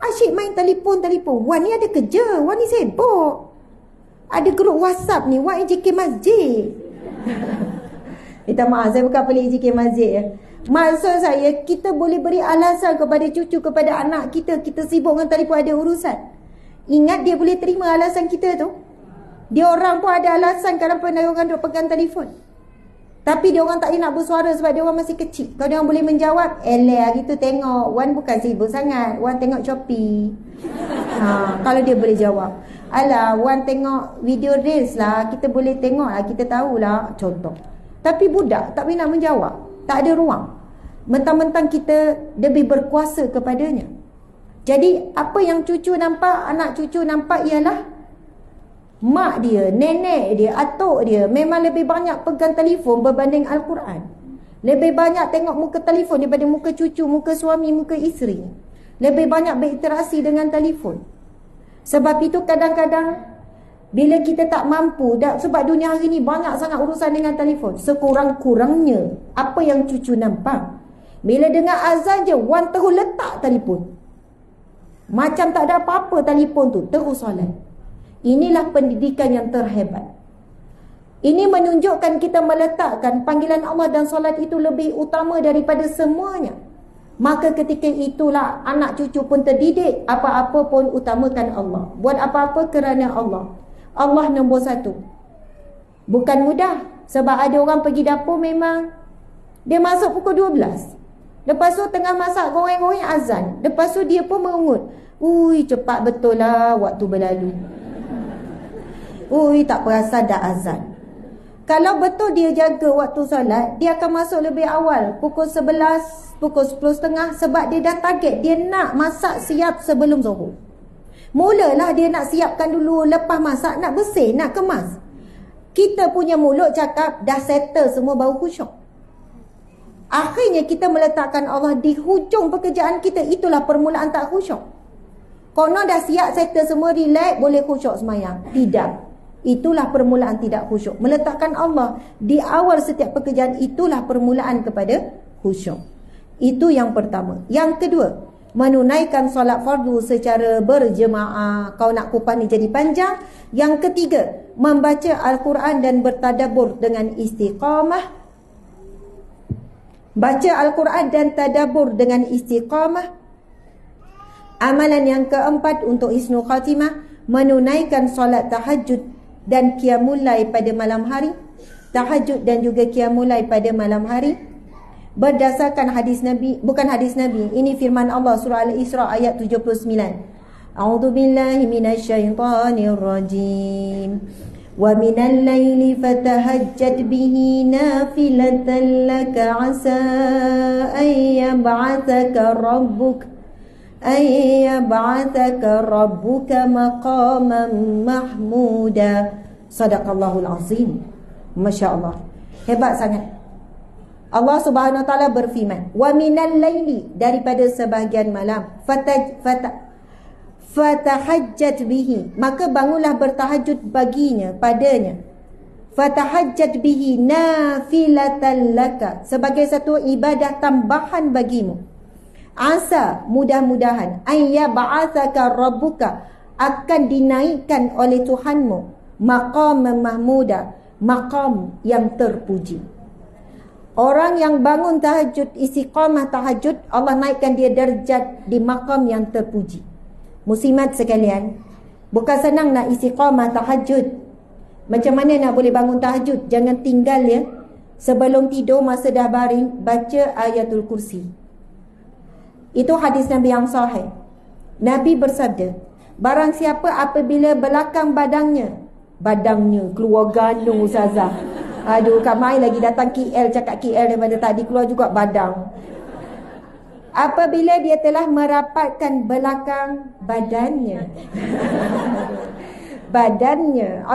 Asyik main telefon. Wan ni ada kerja, Wan ni sibuk. Ada grup WhatsApp ni, Wan EJK Masjid. Minta maaf, saya bukan pelik EJK Masjid ya. Maksud saya, kita boleh beri alasan kepada cucu, kepada anak kita, kita sibuk dengan telefon, ada urusan. Ingat dia boleh terima alasan kita tu. Dia orang pun ada alasan kenapa dia orang duk pegang telefon. Tapi dia orang tak nak bersuara sebab dia orang masih kecil. Kalau dia orang boleh menjawab, hari tu tengok, Wan bukan sibuk sangat, Wan tengok Shopee. Kalau dia boleh jawab, alah Wan tengok video reels lah, kita boleh tengok lah, kita tahulah, contoh. Tapi budak tak nak menjawab, tak ada ruang. Mentang-mentang kita lebih berkuasa kepadanya. Jadi apa yang cucu nampak, anak cucu nampak ialah mak dia, nenek dia, atuk dia memang lebih banyak pegang telefon berbanding Al-Quran. Lebih banyak tengok muka telefon daripada muka cucu, muka suami, muka isteri. Lebih banyak berinteraksi dengan telefon. Sebab itu kadang-kadang bila kita tak mampu, sebab dunia hari ni banyak sangat urusan dengan telefon, sekurang-kurangnya apa yang cucu nampak, bila dengar azan je, Wan terus letak telefon, macam tak ada apa-apa telefon tu, terus solat. Inilah pendidikan yang terhebat. Ini menunjukkan kita meletakkan panggilan Allah dan solat itu lebih utama daripada semuanya. Maka ketika itulah anak cucu pun terdidik, apa-apa pun utamakan Allah. Buat apa-apa kerana Allah. Allah nombor satu. Bukan mudah. Sebab ada orang pergi dapur memang dia masuk pukul 12. Lepas tu tengah masak goreng-goreng azan. Lepas tu dia pun mengungut. Ui, cepat betul lah waktu berlalu. Ui, tak perasan dah azan. Kalau betul dia jaga waktu solat, dia akan masuk lebih awal, pukul 11, pukul 10.30, sebab dia dah target, dia nak masak siap sebelum zuhur. Mulalah dia nak siapkan dulu, lepas masak nak bersih, nak kemas. Kita punya mulut cakap dah settle semua baru khusyuk. Akhirnya kita meletakkan Allah di hujung pekerjaan kita. Itulah permulaan tak khusyuk. Konon dah siap settle semua, relax, boleh khusyuk semayang. Tidak. Itulah permulaan tidak khusyuk. Meletakkan Allah di awal setiap pekerjaan, itulah permulaan kepada khusyuk. Itu yang pertama. Yang kedua, menunaikan solat fardu secara berjemaah. Kau nak kupas ni jadi panjang. Yang ketiga, membaca Al-Quran dan bertadabbur dengan istiqamah. Baca Al-Quran dan tadabbur dengan istiqamah. Amalan yang keempat untuk husnul khatimah, menunaikan solat tahajud dan qiyamul lail pada malam hari. Tahajud dan juga qiyamul lail pada malam hari berdasarkan hadis Nabi, bukan hadis Nabi, ini firman Allah surah Al-Isra ayat 79. A'udzu billahi minasyaitonir rajim. Wa minal laili fatahajjad bihi nafilatan laka 'asa ay yab'athaka rabbuka maqaman mahmuda. Sadaqallahul azim. Masya Allah, hebat sangat. Allah Subhanahu wa taala berfirman, wa minal laili, daripada sebahagian malam, fatahajjat bihi, maka bangunlah bertahajud baginya, padanya. Fatahajjat bihi nafilatan laka, sebagai satu ibadah tambahan bagimu. Asa, mudah-mudahan, ayya ba'athaka rabbuka, akan dinaikkan oleh Tuhanmu, maqam mahmuda, maqam yang terpuji. Orang yang bangun tahajud, istiqamah tahajud, Allah naikkan dia darjat di maqam yang terpuji. Muslimat sekalian, bukan senang nak istiqamah tahajud. Macam mana nak boleh bangun tahajud? Jangan tinggal ya. Sebelum tidur, masa dah baring, baca ayatul kursi. Itu hadis Nabi yang sahih. Nabi bersabda, barang siapa apabila belakang badangnya keluar gandung ustazah. Aduh, Kak Mai lagi datang KL, cakap KL daripada tadi, keluar juga badang. Apabila dia telah merapatkan belakang badannya.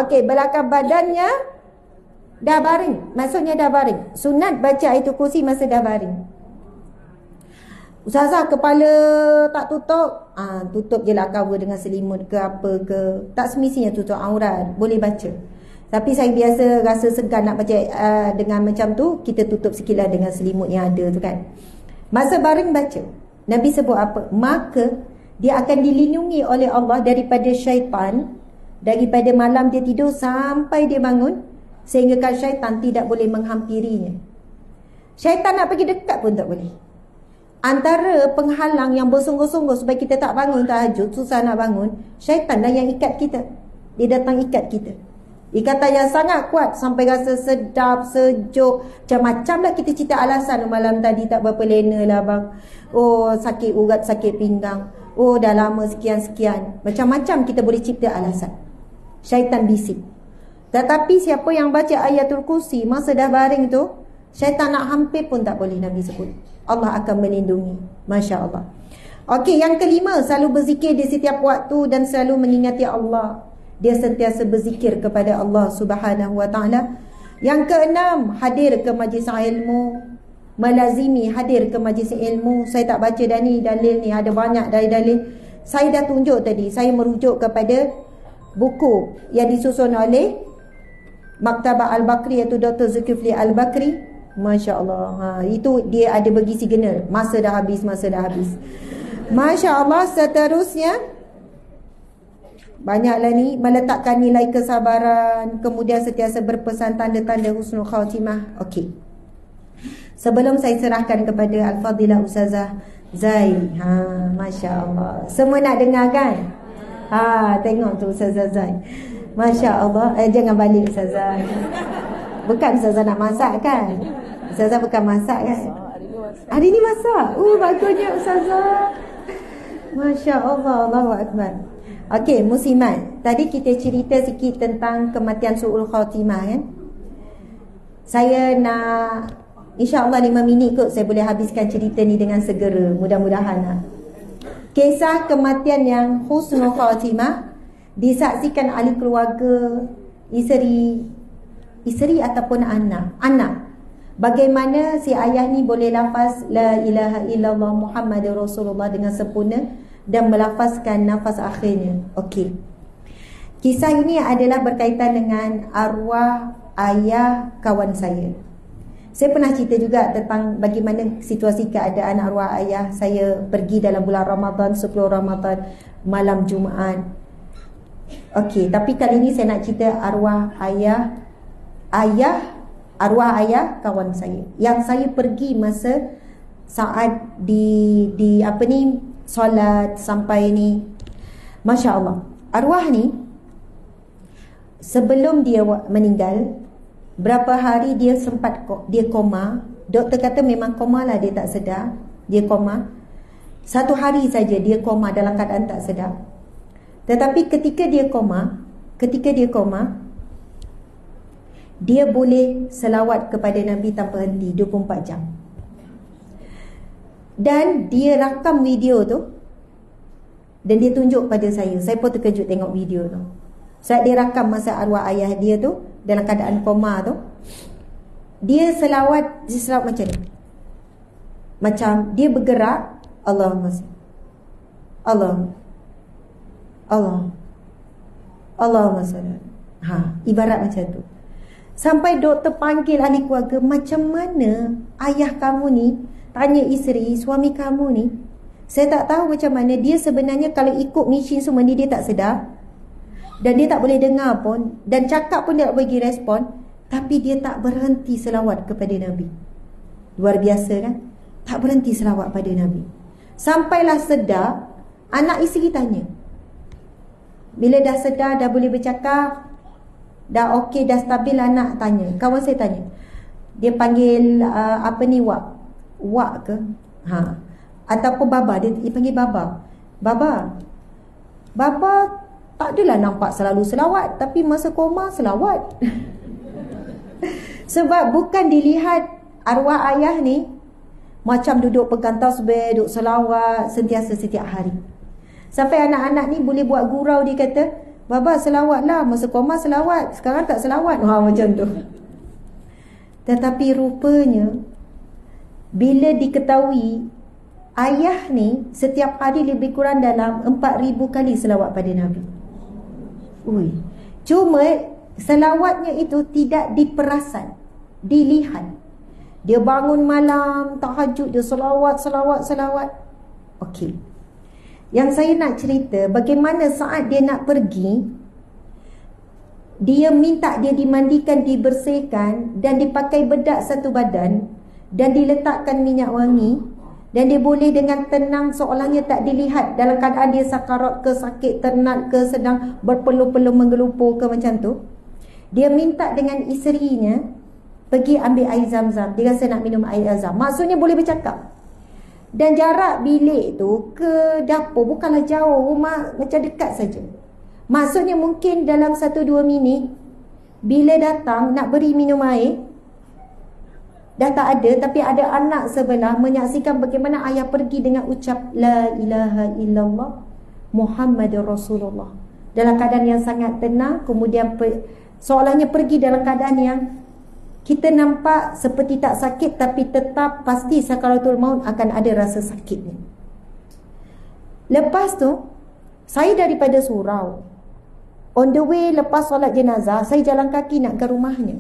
Okey, belakang badannya dah baring. Maksudnya dah baring. Sunat baca ayatul kursi masa dah baring. Ustazah, kepala tak tutup, tutup je lah, cover dengan selimut ke apa ke. Tak semestinya tutup aurat, boleh baca. Tapi saya biasa rasa segan nak baca dengan macam tu, kita tutup sikitlah dengan selimut yang ada tu kan. Masa baring baca. Nabi sebut apa? Maka dia akan dilindungi oleh Allah daripada syaitan, daripada malam dia tidur sampai dia bangun, sehingga kan syaitan tidak boleh menghampirinya. Syaitan nak pergi dekat pun tak boleh. Antara penghalang yang bersungguh-sungguh supaya kita tak bangun tahajud, susah nak bangun, syaitan lah yang ikat kita. Dia datang ikat kita. Ikatan yang sangat kuat sampai rasa sedap, sejuk. Macam-macam lah kita cerita alasan. Malam tadi tak berapa lena lah bang. Oh, sakit urat, sakit pinggang. Oh, dah lama sekian-sekian. Macam-macam kita boleh cipta alasan. Syaitan bisik. Tetapi siapa yang baca ayatul kursi masa dah baring tu, syaitan nak hampir pun tak boleh, Nabi sebut. Allah akan melindungi. Masya Allah. Okey, yang kelima, selalu berzikir di setiap waktu dan selalu mengingati Allah. Dia sentiasa berzikir kepada Allah Subhanahu wa taala. Yang keenam, hadir ke majlis ilmu, melazimi hadir ke majlis ilmu. Saya tak baca dah ni dalil ni, ada banyak dalil. Saya dah tunjuk tadi, saya merujuk kepada buku yang disusun oleh Maktabah Al-Bakri, iaitu Dr. Zulkifli Al-Bakri. Masya Allah. Itu dia ada bagi signal, masa dah habis. Masya Allah. Seterusnya, banyaklah ni, meletakkan nilai kesabaran, kemudian sentiasa berpesan tanda-tanda husnul khatimah. Okey. Sebelum saya serahkan kepada Al-Fadilah Ustazah Zai. Masya Allah. Semua nak dengar kan? Tengok tu Ustazah Zai. Masya Allah. Jangan balik Ustazah. Bukan Ustazah nak masak kan? Ustazah bukan masak kan? Hari ni masak. Hari ni masak. Bagusnya Ustazah. Masya Allah, Allahu Akbar. Okey, muslimat. Tadi kita cerita sikit tentang kematian su'ul khatimah kan? Saya nak, insya-Allah 5 minit kot saya boleh habiskan cerita ni dengan segera. Mudah-mudahan lah. Kisah kematian yang husnul khatimah disaksikan ahli keluarga, isteri ataupun anak. Bagaimana si ayah ni boleh lafaz la ilaha illallah Muhammadur Rasulullah dengan sempurna dan melafazkan nafas akhirnya. Okey. Kisah ini adalah berkaitan dengan arwah ayah kawan saya. Saya pernah cerita juga tentang bagaimana situasi keadaan arwah ayah saya pergi dalam bulan Ramadan, 10 Ramadan, malam Jumaat. Okey, tapi kali ini saya nak cerita arwah ayah kawan saya yang saya pergi masa saat di apa ni solat sampai ni. Masya Allah, arwah ni sebelum dia meninggal, berapa hari dia sempat dia koma. Doktor kata memang koma lah, dia tak sedar. Dia koma 1 hari saja, dia koma dalam keadaan tak sedar. Tetapi ketika dia koma, dia boleh selawat kepada Nabi tanpa henti 24 jam. Dan dia rakam video tu dan dia tunjuk pada saya. Saya pun terkejut tengok video tu. Saat dia rakam masa arwah ayah dia tu dalam keadaan koma tu, dia selawat macam ni. Macam dia bergerak, Allahumma salli. Ibarat macam tu. Sampai doktor panggil ahli keluarga, macam mana ayah kamu ni, tanya isteri, suami kamu ni, saya tak tahu macam mana. Dia sebenarnya kalau ikut mesin semua ni, dia tak sedar. Dan dia tak boleh dengar pun. Dan cakap pun dia tak bagi respon. Tapi dia tak berhenti selawat kepada Nabi. Luar biasa kan? Tak berhenti selawat pada Nabi. Sampailah sedar, anak isteri tanya. Bila dah sedar, dah boleh bercakap, dah okey, dah stabil, anak tanya. Kawan saya tanya. Dia panggil Wak ke? Ataupun Baba. Dia panggil Baba. Baba tak adalah nampak selalu selawat, tapi masa koma selawat. Sebab bukan dilihat arwah ayah ni macam duduk pegang tasbih, duduk selawat sentiasa setiap hari. Sampai anak-anak ni boleh buat gurau, dia kata, Baba selawat lah, masa koma selawat, sekarang tak selawat. Macam tu. Tetapi rupanya bila diketahui ayah ni setiap hari lebih kurang dalam 4,000 kali selawat pada Nabi. Cuma selawatnya itu tidak diperasan, dilihat. Dia bangun malam tahajud, dia selawat. Okey. Yang saya nak cerita bagaimana saat dia nak pergi, dia minta dia dimandikan, dibersihkan dan dipakai bedak satu badan dan diletakkan minyak wangi. Dan dia boleh dengan tenang, seolahnya tak dilihat dalam keadaan dia sakarat ke, sakit ternat ke, sedang berpeluh-peluh menggelupur ke, macam tu. Dia minta dengan isterinya pergi ambil air zam-zam. Dia rasa nak minum air zam-zam. Maksudnya boleh bercakap. Dan jarak bilik tu ke dapur bukanlah jauh, rumah macam dekat saja. Maksudnya mungkin dalam 1-2 minit bila datang nak beri minum air, dah tak ada, tapi ada anak sebelah menyaksikan bagaimana ayah pergi dengan ucap la ilaha illallah Muhammadur Rasulullah dalam keadaan yang sangat tenang. Kemudian seolahnya pergi dalam keadaan yang kita nampak seperti tak sakit, tapi tetap pasti sakaratul maut akan ada rasa sakitnya. Lepas tu saya daripada surau, on the way lepas solat jenazah, saya jalan kaki nak ke rumahnya.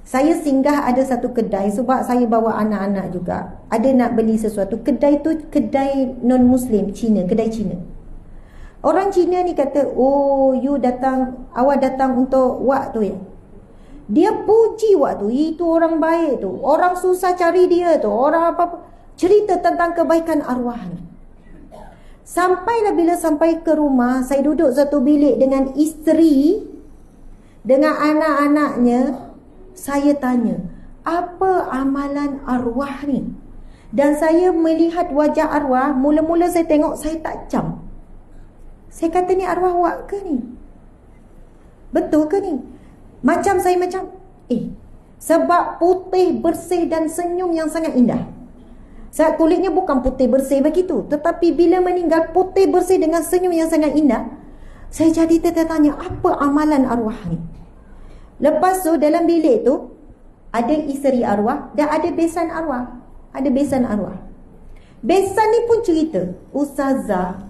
Saya singgah ada satu kedai sebab saya bawa anak-anak juga. Ada nak beli sesuatu. Kedai tu kedai non-Muslim, Cina, kedai Cina. Orang Cina ni kata, awak datang untuk Wak tu ya. Dia puji Wak tu, itu orang baik tu. Orang susah cari dia tu. Orang apa-apa. Cerita tentang kebaikan arwahnya. Sampailah bila sampai ke rumah, saya duduk satu bilik dengan isteri, dengan anak-anaknya. saya tanya, apa amalan arwah ni? Dan saya melihat wajah arwah, mula-mula saya tengok, saya tak jam. Saya kata, ni arwah awak ke ni? Betul ke ni? Macam saya sebab putih, bersih dan senyum yang sangat indah. Sebab kulitnya bukan putih bersih begitu, tetapi bila meninggal putih bersih dengan senyum yang sangat indah, saya jadi tertanya, apa amalan arwah ni? Lepas tu dalam bilik tu ada isteri arwah dan ada besan arwah. Ada besan arwah. Besan ni pun cerita, Ustazah,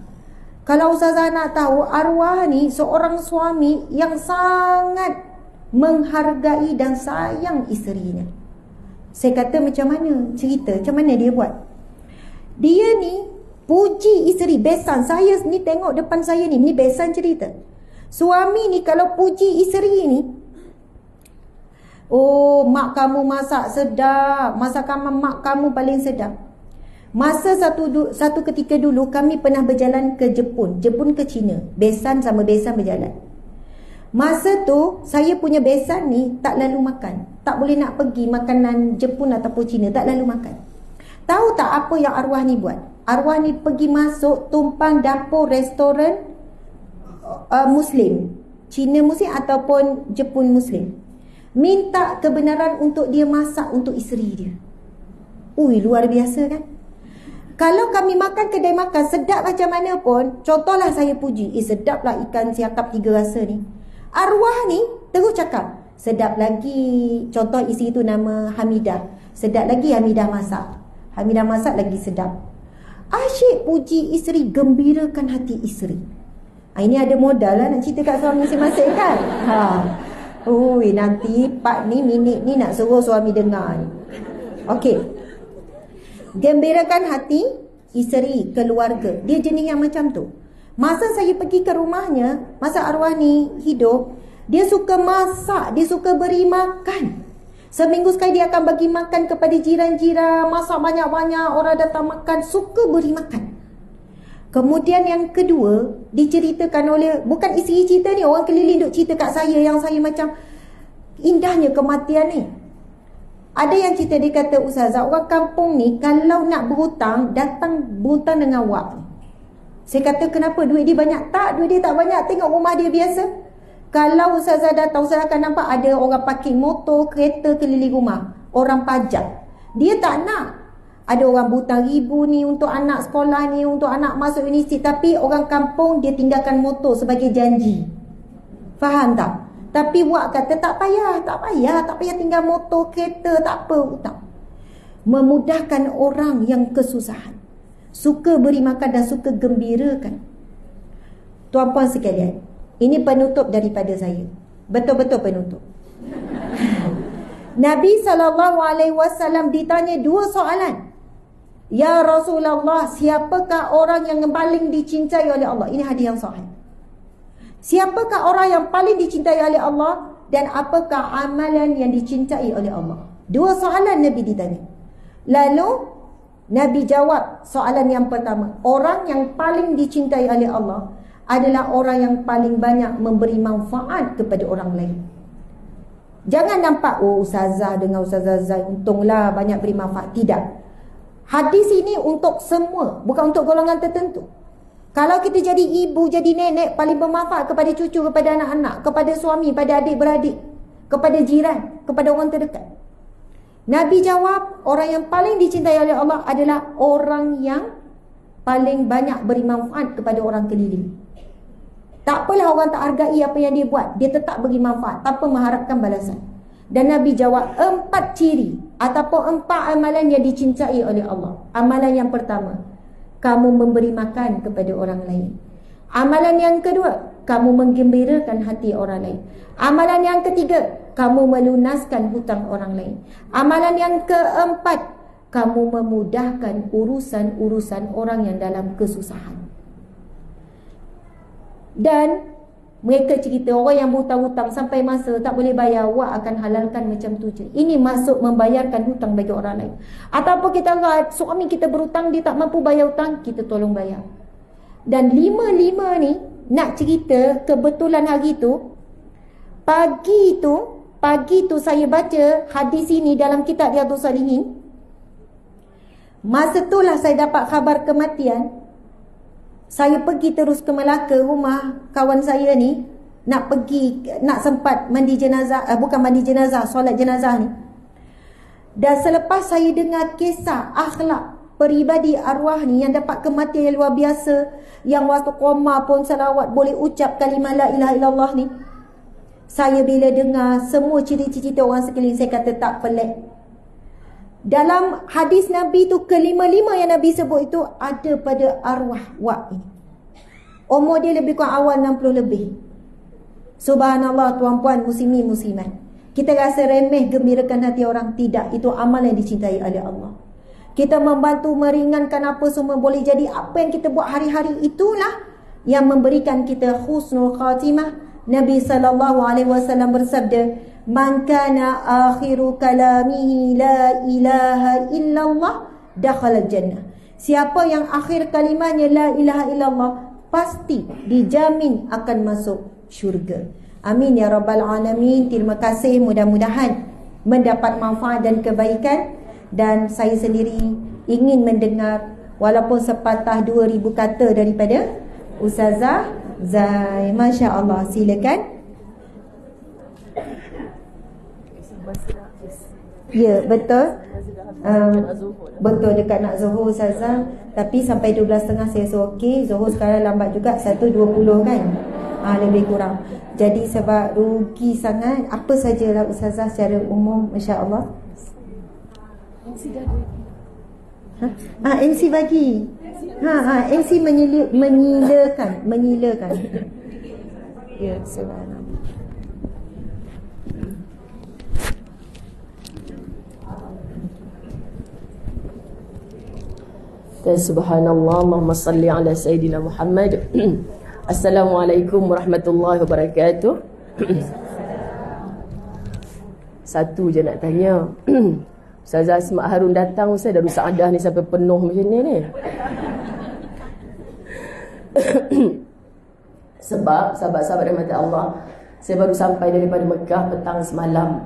kalau Ustazah nak tahu, arwah ni seorang suami yang sangat menghargai dan sayang isterinya. Saya kata, macam mana cerita? Macam mana dia buat? Dia ni puji isteri, besan. Saya ni tengok depan saya ni besan cerita. Suami ni kalau puji isteri ni, oh, mak kamu masak sedap, masakan mak kamu paling sedap. Masa satu ketika dulu kami pernah berjalan ke Jepun ke China. Besan sama besan berjalan. Masa tu saya punya besan ni tak lalu makan. Tak boleh nak pergi makanan Jepun ataupun Cina, tak lalu makan. Tahu tak apa yang arwah ni buat? Arwah ni pergi masuk tumpang dapur restoran Muslim, Cina Muslim ataupun Jepun Muslim. Minta kebenaran untuk dia masak untuk isteri dia. Ui, luar biasa kan? Kalau kami makan kedai makan, sedap macam mana pun, contohlah saya puji, sedaplah ikan siakap 3 rasa ni. Arwah ni terus cakap, sedap lagi. Contoh isteri tu nama Hamidah, sedap lagi Hamidah masak. Hamidah masak lagi sedap. Asyik puji isteri, gembirakan hati isteri. Ini ada modal lah nak cerita kat suami masing-masing kan? Ui, nanti part ni, minit ni nak suruh suami dengar ni. Okey. Gembirakan hati isteri, keluarga. Dia jenis yang macam tu. Masa saya pergi ke rumahnya, masa arwah ni hidup, dia suka masak, dia suka beri makan. Seminggu sekali dia akan bagi makan kepada jiran-jiran, masak banyak-banyak, orang datang makan, suka beri makan. Kemudian yang kedua, diceritakan oleh, bukan isteri cerita ni, orang keliling duk cerita kat saya, yang saya macam, indahnya kematian ni. Ada yang cerita, dia kata, Ustazah, orang kampung ni kalau nak berhutang, datang berhutang dengan awak. Saya kata, kenapa? Duit dia banyak? Tak, duit dia tak banyak. Tengok rumah dia biasa. Kalau Ustazah datang, Ustazah akan nampak ada orang parking motor, kereta keliling rumah. Orang pajak. Dia tak nak. Ada orang berhutang ribu ni untuk anak sekolah ni, untuk anak masuk universiti. Tapi orang kampung, dia tinggalkan motor sebagai janji. Faham tak? Tapi buat kata, tak payah tinggal motor, kereta, tak apa, hutang. Memudahkan orang yang kesusahan. Suka beri makan dan suka gembirakan. Tuan-puan sekalian, ini penutup daripada saya. Betul-betul penutup. Nabi SAW ditanya 2 soalan. Ya Rasulullah, siapakah orang yang paling dicintai oleh Allah? Ini hadis yang sahih. Siapakah orang yang paling dicintai oleh Allah? Dan apakah amalan yang dicintai oleh Allah? 2 soalan Nabi ditanya. Lalu Nabi jawab soalan yang pertama. Orang yang paling dicintai oleh Allah adalah orang yang paling banyak memberi manfaat kepada orang lain. Jangan nampak, oh Ustazah dengan Ustazah Zai, untunglah banyak beri manfaat. Tidak. Hadis ini untuk semua, bukan untuk golongan tertentu. Kalau kita jadi ibu, jadi nenek, paling bermanfaat kepada cucu, kepada anak-anak, kepada suami, pada adik-beradik, kepada jiran, kepada orang terdekat. Nabi jawab, orang yang paling dicintai oleh Allah adalah orang yang paling banyak beri manfaat kepada orang keliling. Tak apalah orang tak hargai apa yang dia buat, dia tetap beri manfaat tanpa mengharapkan balasan. Dan Nabi jawab 4 ciri ataupun 4 amalan yang dicintai oleh Allah. Amalan yang pertama, kamu memberi makan kepada orang lain. Amalan yang kedua, kamu menggembirakan hati orang lain. Amalan yang ketiga, kamu melunaskan hutang orang lain. Amalan yang keempat, kamu memudahkan urusan-urusan orang yang dalam kesusahan. Dan mereka cerita orang yang berhutang-hutang sampai masa tak boleh bayar, awak akan halalkan macam tu je. Ini masuk membayarkan hutang bagi orang lain. Ataupun kita lihat suami kita berhutang, dia tak mampu bayar hutang, kita tolong bayar. Dan 5 ni nak cerita, kebetulan hari tu pagi tu pagi tu saya baca hadis ini dalam kitab Riyadhus Shalihin. Masa itulah saya dapat khabar kematian. Saya pergi terus ke Melaka, rumah kawan saya ni, nak sempat mandi jenazah, bukan mandi jenazah, solat jenazah ni. Dan selepas saya dengar kisah akhlak peribadi arwah ni yang dapat kematian yang luar biasa, yang waktu koma pun salawat boleh ucap kalimah la ilaha illallah ni, saya bila dengar semua cerita-cerita orang sekeliling, saya kata tak pelik. Dalam hadis Nabi tu, kelima-lima yang Nabi sebut itu ada pada arwah Wak ini. Umur dia lebih kurang awal 60 lebih. Subhanallah, tuan-puan, muslimin, muslimat. Kita rasa remeh gembirakan hati orang. Tidak, itu amal yang dicintai oleh Allah. Kita membantu meringankan apa semua boleh jadi. Apa yang kita buat hari-hari itulah yang memberikan kita husnul khatimah. Nabi SAW bersabda, "Man kana akhiru kalamihi la ilaha illallah dakhala jannah." Siapa yang akhir kalimahnya la ilaha illallah, pasti dijamin akan masuk syurga. Amin ya rabbal alamin. Terima kasih, mudah-mudahan mendapat manfaat dan kebaikan. Dan saya sendiri ingin mendengar walaupun sepatah 2000 kata daripada Ustazah Zai. Masya Allah, silakan. Ya, betul. Betul, dekat nak Zuhur Ustazah. Tapi sampai 12.30 saya rasa okey. Zuhur sekarang lambat juga, 1.20 kan, lebih kurang. Jadi sebab rugi sangat. Apa sajalah Ustazah secara umum, Masya Allah. MC dah ada. MC bagi. MC menyilakan. Ya, subhanallah. Subhanallah, Allahumma salli ala Sayyidina Muhammad. Assalamualaikum warahmatullahi wabarakatuh. Satu je nak tanya. Ustazah Asma Harun datang, Ustaz Darul Saadah ni sampai penuh macam ni. Sebab sahabat-sahabat rahmat Allah, saya baru sampai daripada Mekah petang semalam.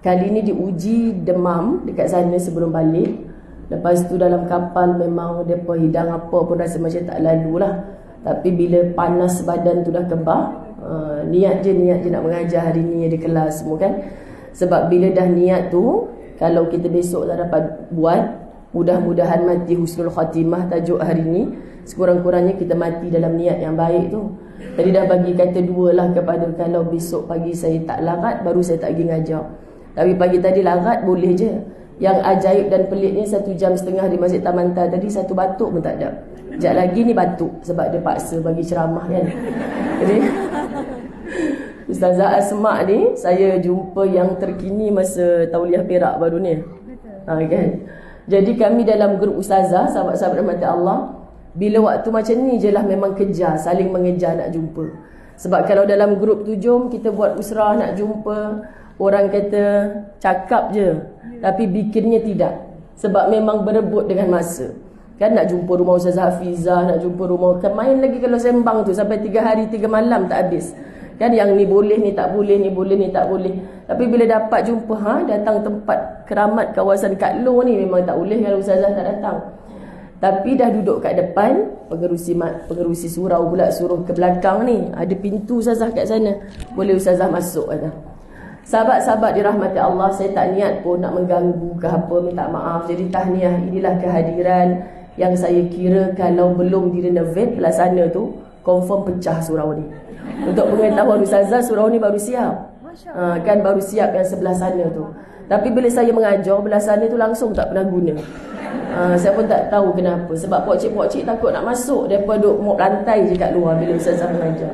Kali ni diuji demam dekat sana sebelum balik. Lepas tu dalam kapal memang mereka hidang apa pun rasa macam tak lalu lah. Tapi bila panas badan tu dah kebah, niat je nak mengajar hari ni di kelas semua kan. Sebab bila dah niat tu, kalau kita besok tak dapat buat, mudah-mudahan mati husnul khatimah tajuk hari ni. Sekurang-kurangnya kita mati dalam niat yang baik tu. Tadi dah bagi kata 2 lah kepada kalau besok pagi saya tak larat, baru saya tak pergi ngajar. Tapi pagi tadi larat boleh je. Yang ajaib dan pelitnya 1.5 jam di Masjid Tamantar tadi, 1 batuk pun tak ada. Sekejap lagi ni batuk sebab dia paksa bagi ceramah kan. Jadi Ustazah Asma ni saya jumpa yang terkini masa Tauliah Perak baru ni. Kan. Jadi kami dalam grup Ustazah, sahabat-sahabat rahmat Allah, bila waktu macam ni je lah memang kejar, saling mengejar nak jumpa. Sebab kalau dalam grup tu jom kita buat usrah nak jumpa, orang kata cakap je tapi bikinnya tidak. Sebab memang berebut dengan masa. Kan nak jumpa rumah Ustazah Hafizah, nak jumpa rumah, kan main lagi kalau sembang tu sampai 3 hari 3 malam tak habis. Kan yang ni boleh, ni tak boleh, ni boleh, ni tak boleh. Tapi bila dapat jumpa, datang tempat keramat kawasan Kak Long ni, memang tak boleh kalau Ustazah tak datang. Tapi dah duduk kat depan, pengerusi surau pula suruh ke belakang ni, ada pintu Ustazah kat sana, boleh Ustazah masuk kata. Sahabat-sahabat dirahmati Allah, saya tak niat pun nak mengganggu ke apa, minta maaf. Jadi tahniah, inilah kehadiran yang saya kira kalau belum direnovate belah sana tu, confirm pecah surau ni. Untuk pengetahuan Ustazah, surau ni baru siap. Kan baru siap yang sebelah sana tu. Tapi bila saya mengajar belah sana tu langsung tak pernah guna. Saya pun tak tahu kenapa. Sebab pokcik-pokcik takut nak masuk, mereka duduk mop lantai je kat luar bila Ustazah mengajar.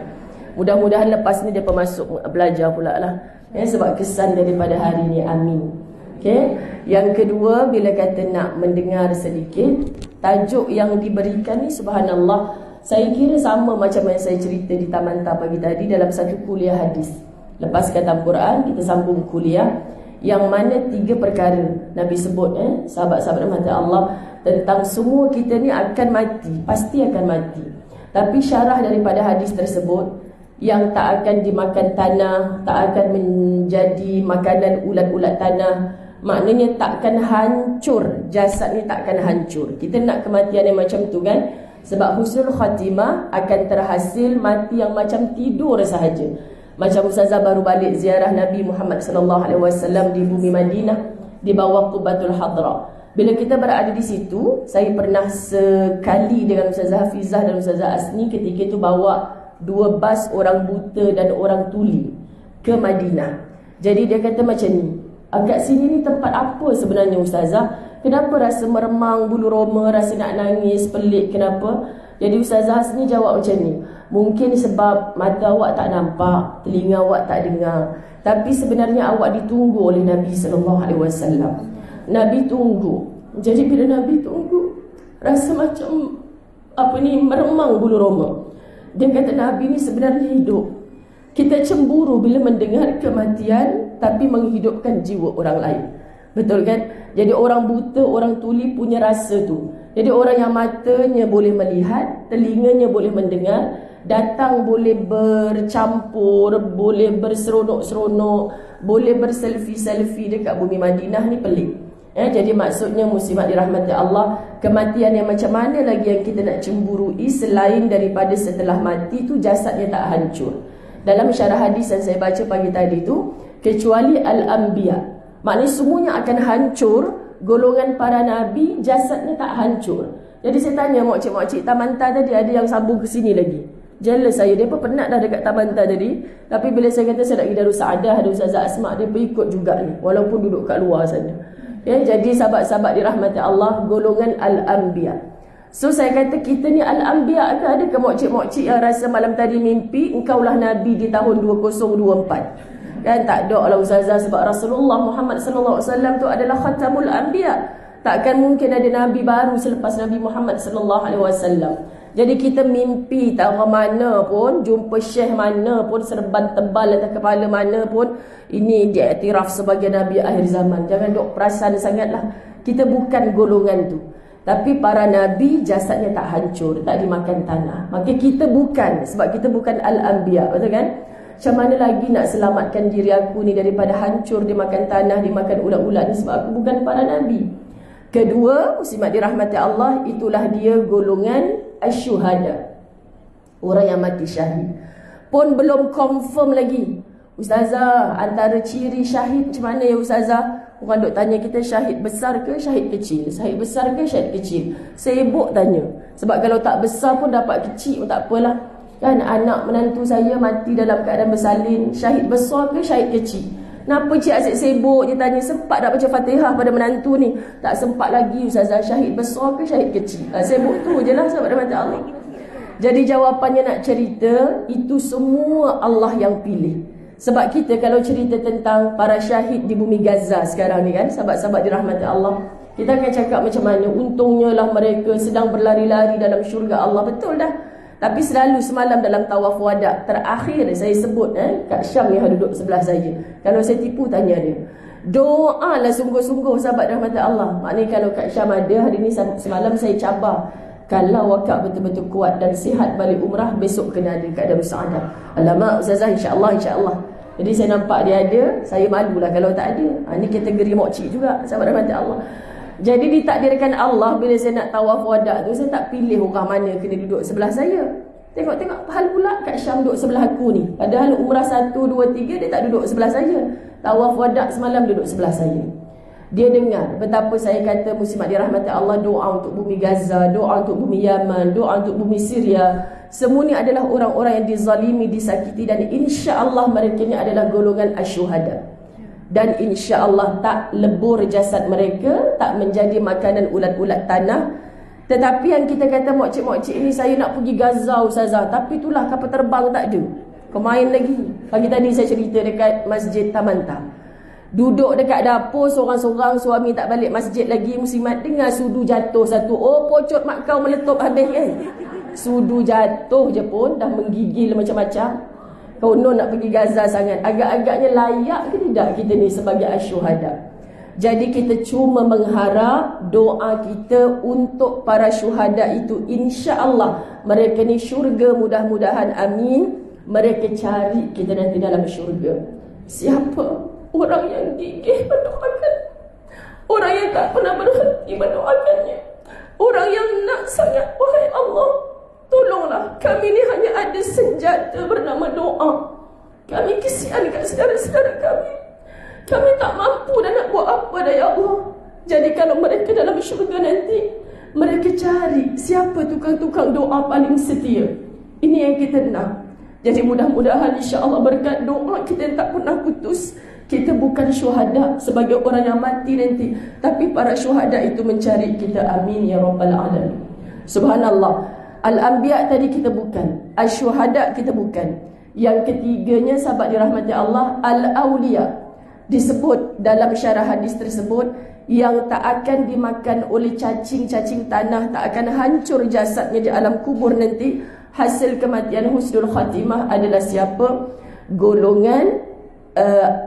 Mudah-mudahan lepas ni mereka masuk belajar pula lah. Sebab kesan daripada hari ni, amin. Okay. Yang kedua, bila kata nak mendengar sedikit, tajuk yang diberikan ni subhanallah, saya kira sama macam yang saya cerita di Tamantar pagi tadi dalam satu kuliah hadis. Lepas khatam Quran, kita sambung kuliah yang mana 3 perkara Nabi sebut, sahabat-sahabat rahmat Allah, tentang semua kita ni akan mati, pasti akan mati. Tapi syarah daripada hadis tersebut, yang tak akan dimakan tanah, tak akan menjadi makanan ulat-ulat tanah. Maknanya takkan hancur, jasad ni takkan hancur. Kita nak kematian yang macam tu kan? Sebab husnul khatimah akan terhasil mati yang macam tidur sahaja. Macam Ustazah baru balik ziarah Nabi Muhammad SAW di bumi Madinah, di bawah Qubatul Hadra. Bila kita berada di situ, saya pernah sekali dengan Ustazah Hafizah dan Ustazah Asni ketika itu bawa 2 bas orang buta dan orang tuli ke Madinah. Jadi dia kata macam ni, agak sini ni tempat apa sebenarnya Ustazah? Kenapa rasa meremang bulu roma, rasa nak nangis, pelik, kenapa? Jadi Ustazah Hasni jawab macam ni, mungkin sebab mata awak tak nampak, telinga awak tak dengar, tapi sebenarnya awak ditunggu oleh Nabi SAW. Nabi tunggu. Jadi bila Nabi tunggu, rasa macam meremang bulu roma. Dia kata Nabi ni sebenarnya hidup. Kita cemburu bila mendengar kematian, tapi menghidupkan jiwa orang lain. Betul kan? Jadi orang buta, orang tuli punya rasa tu. Jadi orang yang matanya boleh melihat, telinganya boleh mendengar, datang boleh bercampur, boleh berseronok-seronok, boleh berselfie-selfie dekat bumi Madinah ni pelik. Jadi maksudnya muslimat dirahmati Allah, kematian yang macam mana lagi yang kita nak cemburui selain daripada setelah mati tu jasadnya tak hancur. Dalam syarah hadis yang saya baca pagi tadi tu, kecuali al-anbiya, maknanya semuanya akan hancur. Golongan para nabi jasadnya tak hancur. Jadi saya tanya makcik-makcik Tamanta tadi, ada yang sambung ke sini lagi. Jealous saya, dia pun penat dah dekat Tamanta tadi. Tapi bila saya kata saya nak pergi Darus Saadah, ada Ustazah Asma, dia pun ikut juga ni, walaupun duduk kat luar sana. Jadi sahabat-sahabat dirahmati Allah, golongan al-anbiya. So saya kata kita ni al-anbiya ke? Ada ke makcik-makcik yang rasa malam tadi mimpi engkaulah nabi di tahun 2024? Kan tak ada lah Ustazah, sebab Rasulullah Muhammad SAW tu adalah khatamul anbiya. Takkan mungkin ada nabi baru selepas Nabi Muhammad SAW. Jadi kita mimpi tak mana pun, jumpa syekh mana pun, serban tebal atas kepala mana pun, ini dia iktiraf sebagai nabi akhir zaman. Jangan duk perasan sangatlah. Kita bukan golongan tu. Tapi para nabi jasadnya tak hancur, tak dimakan tanah. Maka kita bukan, sebab kita bukan al-anbiya, betul kan? Macam mana lagi nak selamatkan diri aku ni daripada hancur dimakan tanah, dimakan ulat-ulat ni, sebab aku bukan para nabi. Kedua, muslimat dirahmati Allah, itulah dia golongan asyuhada, orang yang mati syahid. Pun belum confirm lagi. Ustazah, antara ciri syahid macam mana ya Ustazah? Orang duk tanya kita, syahid besar ke syahid kecil? Syahid besar ke syahid kecil? Sibuk tanya. Sebab kalau tak besar pun dapat kecil pun tak apalah. Kan anak menantu saya mati dalam keadaan bersalin, syahid besar ke syahid kecil? Kenapa cik asyik sibuk? Dia tanya, sempat tak baca Fatihah pada menantu ni? Tak sempat lagi Ustazah, syahid besar ke syahid kecil? Sibuk tu je lah sahabat rahmat Allah. Jadi jawapannya nak cerita, itu semua Allah yang pilih. Sebab kita kalau cerita tentang para syahid di bumi Gaza sekarang ni kan, sahabat-sahabat dirahmati Allah, kita akan cakap macam mana untungnya lah mereka sedang berlari-lari dalam syurga Allah. Betul dah. Tapi selalu semalam dalam tawaf wada terakhir saya sebut, Kak Syam yang duduk sebelah saya, kalau saya tipu tanya dia, doa lah sungguh-sungguh sahabat rahmat Allah. Maknanya kalau Kak Syam ada hari ni, semalam saya cabar, kalau wakak betul-betul kuat dan sihat balik umrah, besok kena ada kat Darus Saadah. Alamak Ustazah, insyaAllah. Jadi saya nampak dia ada, saya malulah kalau tak ada. Ini kategori mokcik juga sahabat rahmat Allah. Jadi ditakdirkan Allah, bila saya nak tawaf wada tu, saya tak pilih orang mana kena duduk sebelah saya. Tengok hal pula Kak Syam duduk sebelah aku ni. Padahal umrah 1, 2, 3 dia tak duduk sebelah saya. Tawaf wada semalam duduk sebelah saya. Dia dengar betapa saya kata muslimat dirahmati Allah, doa untuk bumi Gaza, doa untuk bumi Yaman, doa untuk bumi Syria. Semua ni adalah orang-orang yang dizalimi, disakiti, dan insya-Allah mereka ni adalah golongan asyuhada. Dan insya-Allah tak lebur jasad mereka, tak menjadi makanan ulat-ulat tanah. Tetapi yang kita kata mokcik-mokcik ni, saya nak pergi Gaza Ustazah, tapi itulah kapal terbang tak ada. Kemain lagi, pagi tadi saya cerita dekat Masjid Tamanta, duduk dekat dapur seorang-seorang, suami tak balik masjid lagi, muslimat dengar sudu jatuh satu. Oh, pocot mak kau meletup habis kan. Sudu jatuh je pun dah menggigil macam-macam. Konon nak pergi Gaza sangat. Agak-agaknya layak ke tidak kita ni sebagai asyuhada? Jadi kita cuma mengharap doa kita untuk para syuhada itu, insya-Allah mereka ni syurga mudah-mudahan, amin. mereka cari kita nanti dalam syurga. Siapa? Orang yang gigih mendoakan, orang yang tak pernah berhenti mendoakannya, orang yang nak sangat, wahai Allah, tolonglah kami ni hanya ada senjata bernama doa. Kami kesian kat saudara-saudara kami. Kami tak mampu dan nak buat apa dah ya Allah. Jadi kalau mereka dalam syurga nanti, mereka cari siapa tukang-tukang doa paling setia. Ini yang kita nak. Jadi mudah-mudahan insya-Allah berkat doa kita yang tak pernah putus. Kita bukan syuhada sebagai orang yang mati nanti, tapi para syuhada itu mencari kita. Amin ya rabbal alamin. Subhanallah. Al-Anbiya tadi kita bukan, Al-Syuhada kita bukan. Yang ketiganya, sahabat dirahmati Allah, Al-Awliya. Disebut dalam syarah hadis tersebut, yang tak akan dimakan oleh cacing-cacing tanah, tak akan hancur jasadnya di alam kubur nanti. Hasil kematian husnul khatimah adalah siapa? Golongan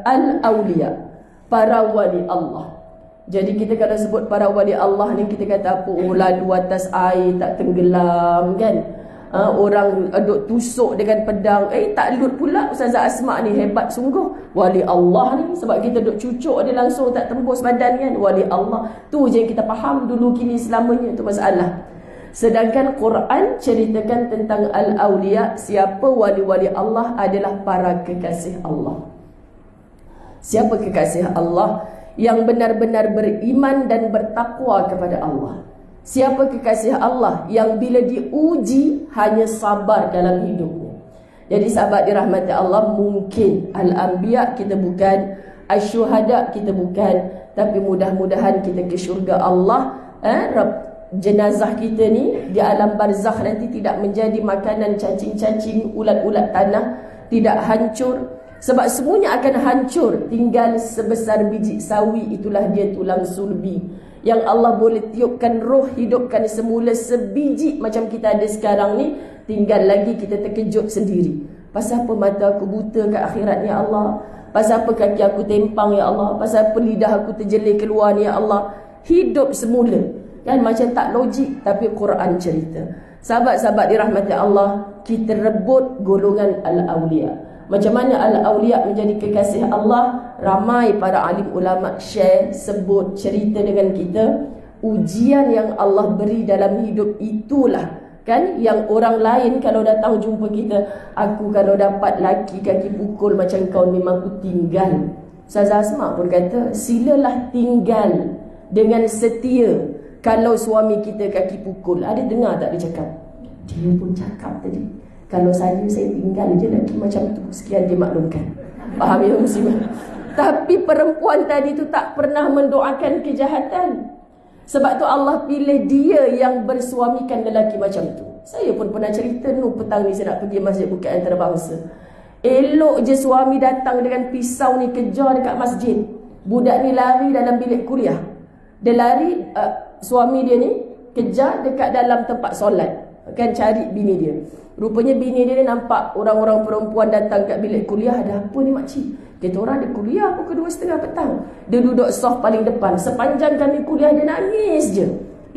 Al-Awliya, para wali Allah. Jadi kita kalau sebut para wali Allah ni, kita kata apa? Oh, lalu atas air tak tenggelam kan? Orang duk tusuk dengan pedang. Tak lut pula. Ustazah Asma ni hebat sungguh. Wali Allah ni. Sebab kita duk cucuk dia langsung tak tembus badan kan. Wali Allah. Tu je yang kita faham dulu kini selamanya. Tu masalah. Sedangkan Quran ceritakan tentang Al-Awliya. Siapa wali-wali Allah adalah para kekasih Allah. Siapa kekasih Allah? Yang benar-benar beriman dan bertakwa kepada Allah. Siapa kekasih Allah? Yang bila diuji hanya sabar dalam hidupnya. Jadi sahabat dirahmati Allah, mungkin Al-Anbiya kita bukan, Asy-Syuhada kita bukan, tapi mudah-mudahan kita ke syurga Allah. Jenazah kita ni di alam barzakh nanti tidak menjadi makanan cacing-cacing, ulat-ulat tanah, tidak hancur. Sebab semuanya akan hancur, tinggal sebesar biji sawi, itulah dia tulang sulbi. Yang Allah boleh tiupkan roh, hidupkan semula sebiji macam kita ada sekarang ni. Tinggal lagi kita terkejut sendiri. Pasal apa mata aku buta ke akhirat ni ya Allah? Pasal apa kaki aku tempang ya Allah? Pasal apa lidah aku terjelir keluar ni ya Allah? Hidup semula. Kan macam tak logik, tapi Quran cerita. Sahabat-sahabat dirahmati Allah, kita rebut golongan Al-Awliya. Macam mana Al-Awliya menjadi kekasih Allah? Ramai para alim ulama share, sebut, cerita dengan kita. Ujian yang Allah beri dalam hidup itulah kan, yang orang lain kalau datang jumpa kita, aku kalau dapat laki kaki pukul macam kau memang aku tinggal. Ustazah Asma pun kata, silalah tinggal dengan setia kalau suami kita kaki pukul. Ada dengar tak dia cakap? Dia pun cakap tadi, kalau saya tinggal je lagi macam tu. Sekian dimaklumkan. Faham ya muslimah? Tapi perempuan tadi tu tak pernah mendoakan kejahatan. Sebab tu Allah pilih dia yang bersuamikan lelaki macam tu. Saya pun pernah cerita dulu petang ni saya nak pergi masjid Bukit Antarabangsa. Elok je suami datang dengan pisau ni kejar dekat masjid. Budak ni lari dalam bilik kuliah. Dia lari, suami dia ni kejar dekat dalam tempat solat. Kan cari bini dia. Rupanya bini dia nampak orang-orang perempuan datang kat bilik kuliah. Ada apa ni makcik? Kita orang ada kuliah pukul 2:30 petang. Dia duduk soft paling depan. Sepanjang kami kuliah dia nangis je.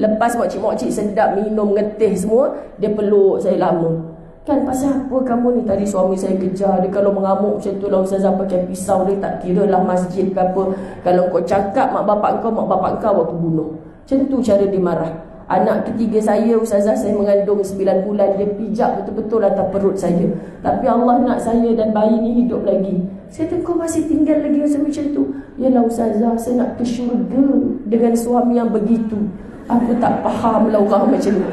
Lepas makcik-makcik sedap minum ngeteh semua, dia peluk saya lama. Kan pasal apa kamu ni? Tadi suami saya kejar. Dia kalau mengamuk macam tu lah Ustazah pakai pisau. Dia tak kira lah masjid ke apa. Kalau kau cakap mak bapak kau aku bunuh. Macam tu cara dia marah. Anak ketiga saya, Ustazah, saya mengandung 9 bulan. Dia pijak betul-betul atas perut saya. Tapi Allah nak saya dan bayi ni hidup lagi. Saya kata, kau masih tinggal lagi macam tu? Yalah Ustazah, saya nak ke syurga dengan suami yang begitu. Aku tak faham lah orang macam ni.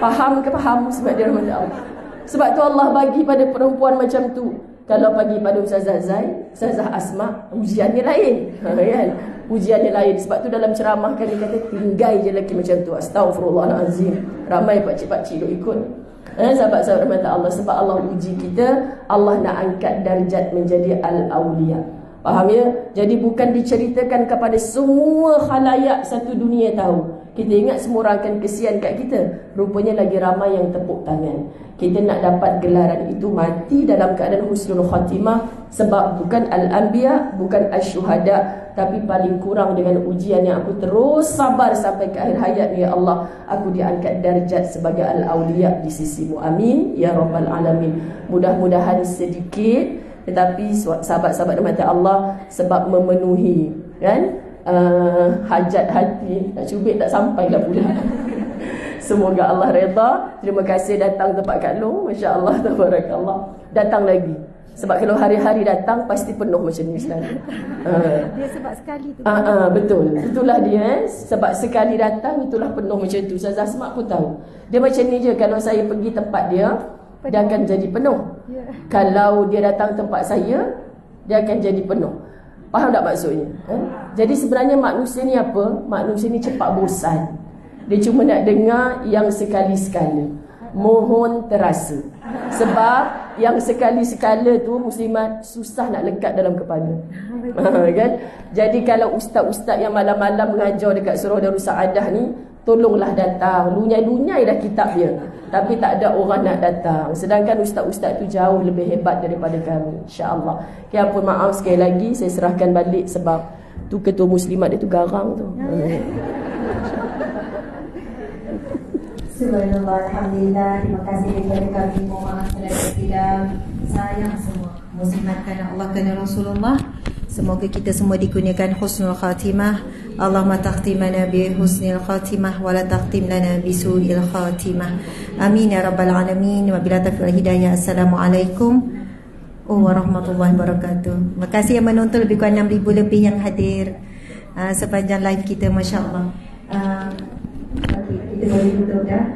Faham ke faham? Sebab dia rahmat Allah. Sebab tu Allah bagi pada perempuan macam tu. Kalau bagi pada Ustazah Zai, Ustazah Asma, ujiannya lain. Kan? Ujiannya lain. Sebab tu dalam ceramah kan dia kata, tinggal je lelaki macam tu. Astaghfirullahalazim. Ramai pakcik-pakcik duk ikut. Sahabat-sahabat rahmat Allah. Sebab Allah uji kita, Allah nak angkat darjat menjadi Al-Awliya. Faham ya? Jadi bukan diceritakan kepada semua khalayak satu dunia tahu. Kita ingat semua orang akan kesian kat kita. Rupanya lagi ramai yang tepuk tangan. Kita nak dapat gelaran itu mati dalam keadaan husnul khatimah. Sebab bukan al-anbiya, bukan asy-syuhada, tapi paling kurang dengan ujian yang aku terus sabar sampai ke akhir hayat, ya Allah, aku diangkat darjat sebagai al-awliya di sisimu. Amin ya rabbal alamin. Mudah-mudahan sedikit, tetapi sahabat-sahabat mata Allah, sebab memenuhi kan hajat hati, nak cubit tak sampai dah pula. Semoga Allah redha. Terima kasih datang tempat Kak Long, masya-Allah, tabarakallah. Datang lagi. Sebab kalau hari-hari datang pasti penuh macam ni selalu. Dia sebab sekali tu. Betul. Itulah dia. Sebab sekali datang itulah penuh macam tu. Ustazah Asma pun tahu. Dia macam ni je, kalau saya pergi tempat dia, dia akan jadi penuh. Kalau dia datang tempat saya, dia akan jadi penuh. Faham tak maksudnya? Jadi sebenarnya manusia ni apa? Manusia ni cepat bosan. Dia cuma nak dengar yang sekali-sekala. Mohon terasa. Sebab yang sekali-sekala tu muslimat susah nak lekat dalam kepala. Kan? Jadi kalau ustaz-ustaz yang malam-malam mengajar dekat Surau Darus Saadah ni, tolonglah datang. Lunyai-lunyai dah kitab dia, tapi tak ada orang nak datang. Sedangkan ustaz-ustaz tu jauh lebih hebat daripada kami, insya-Allah. Okay, apa maaf sekali lagi, saya serahkan balik sebab tu ketua muslimat dia tu garang tu. Subhanallah, alhamdulillah. Terima kasih kepada kami. Mohon maaf selagi tidak sayang semua muslimat kerana Allah, kerana Rasulullah. Semoga kita semua dikurniakan husnul khatimah. Allahumma takhtimana bi husnil khatimah wa la takhtim lana bi su'il khatimah. Amin ya rabbal alamin. Wabillahi taufiq wal hidayah. Assalamualaikum warahmatullahi wabarakatuh. Terima kasih yang menonton, lebih kurang 6,000 lebih yang hadir sepanjang live kita, masya-Allah. Kita boleh tutup dah.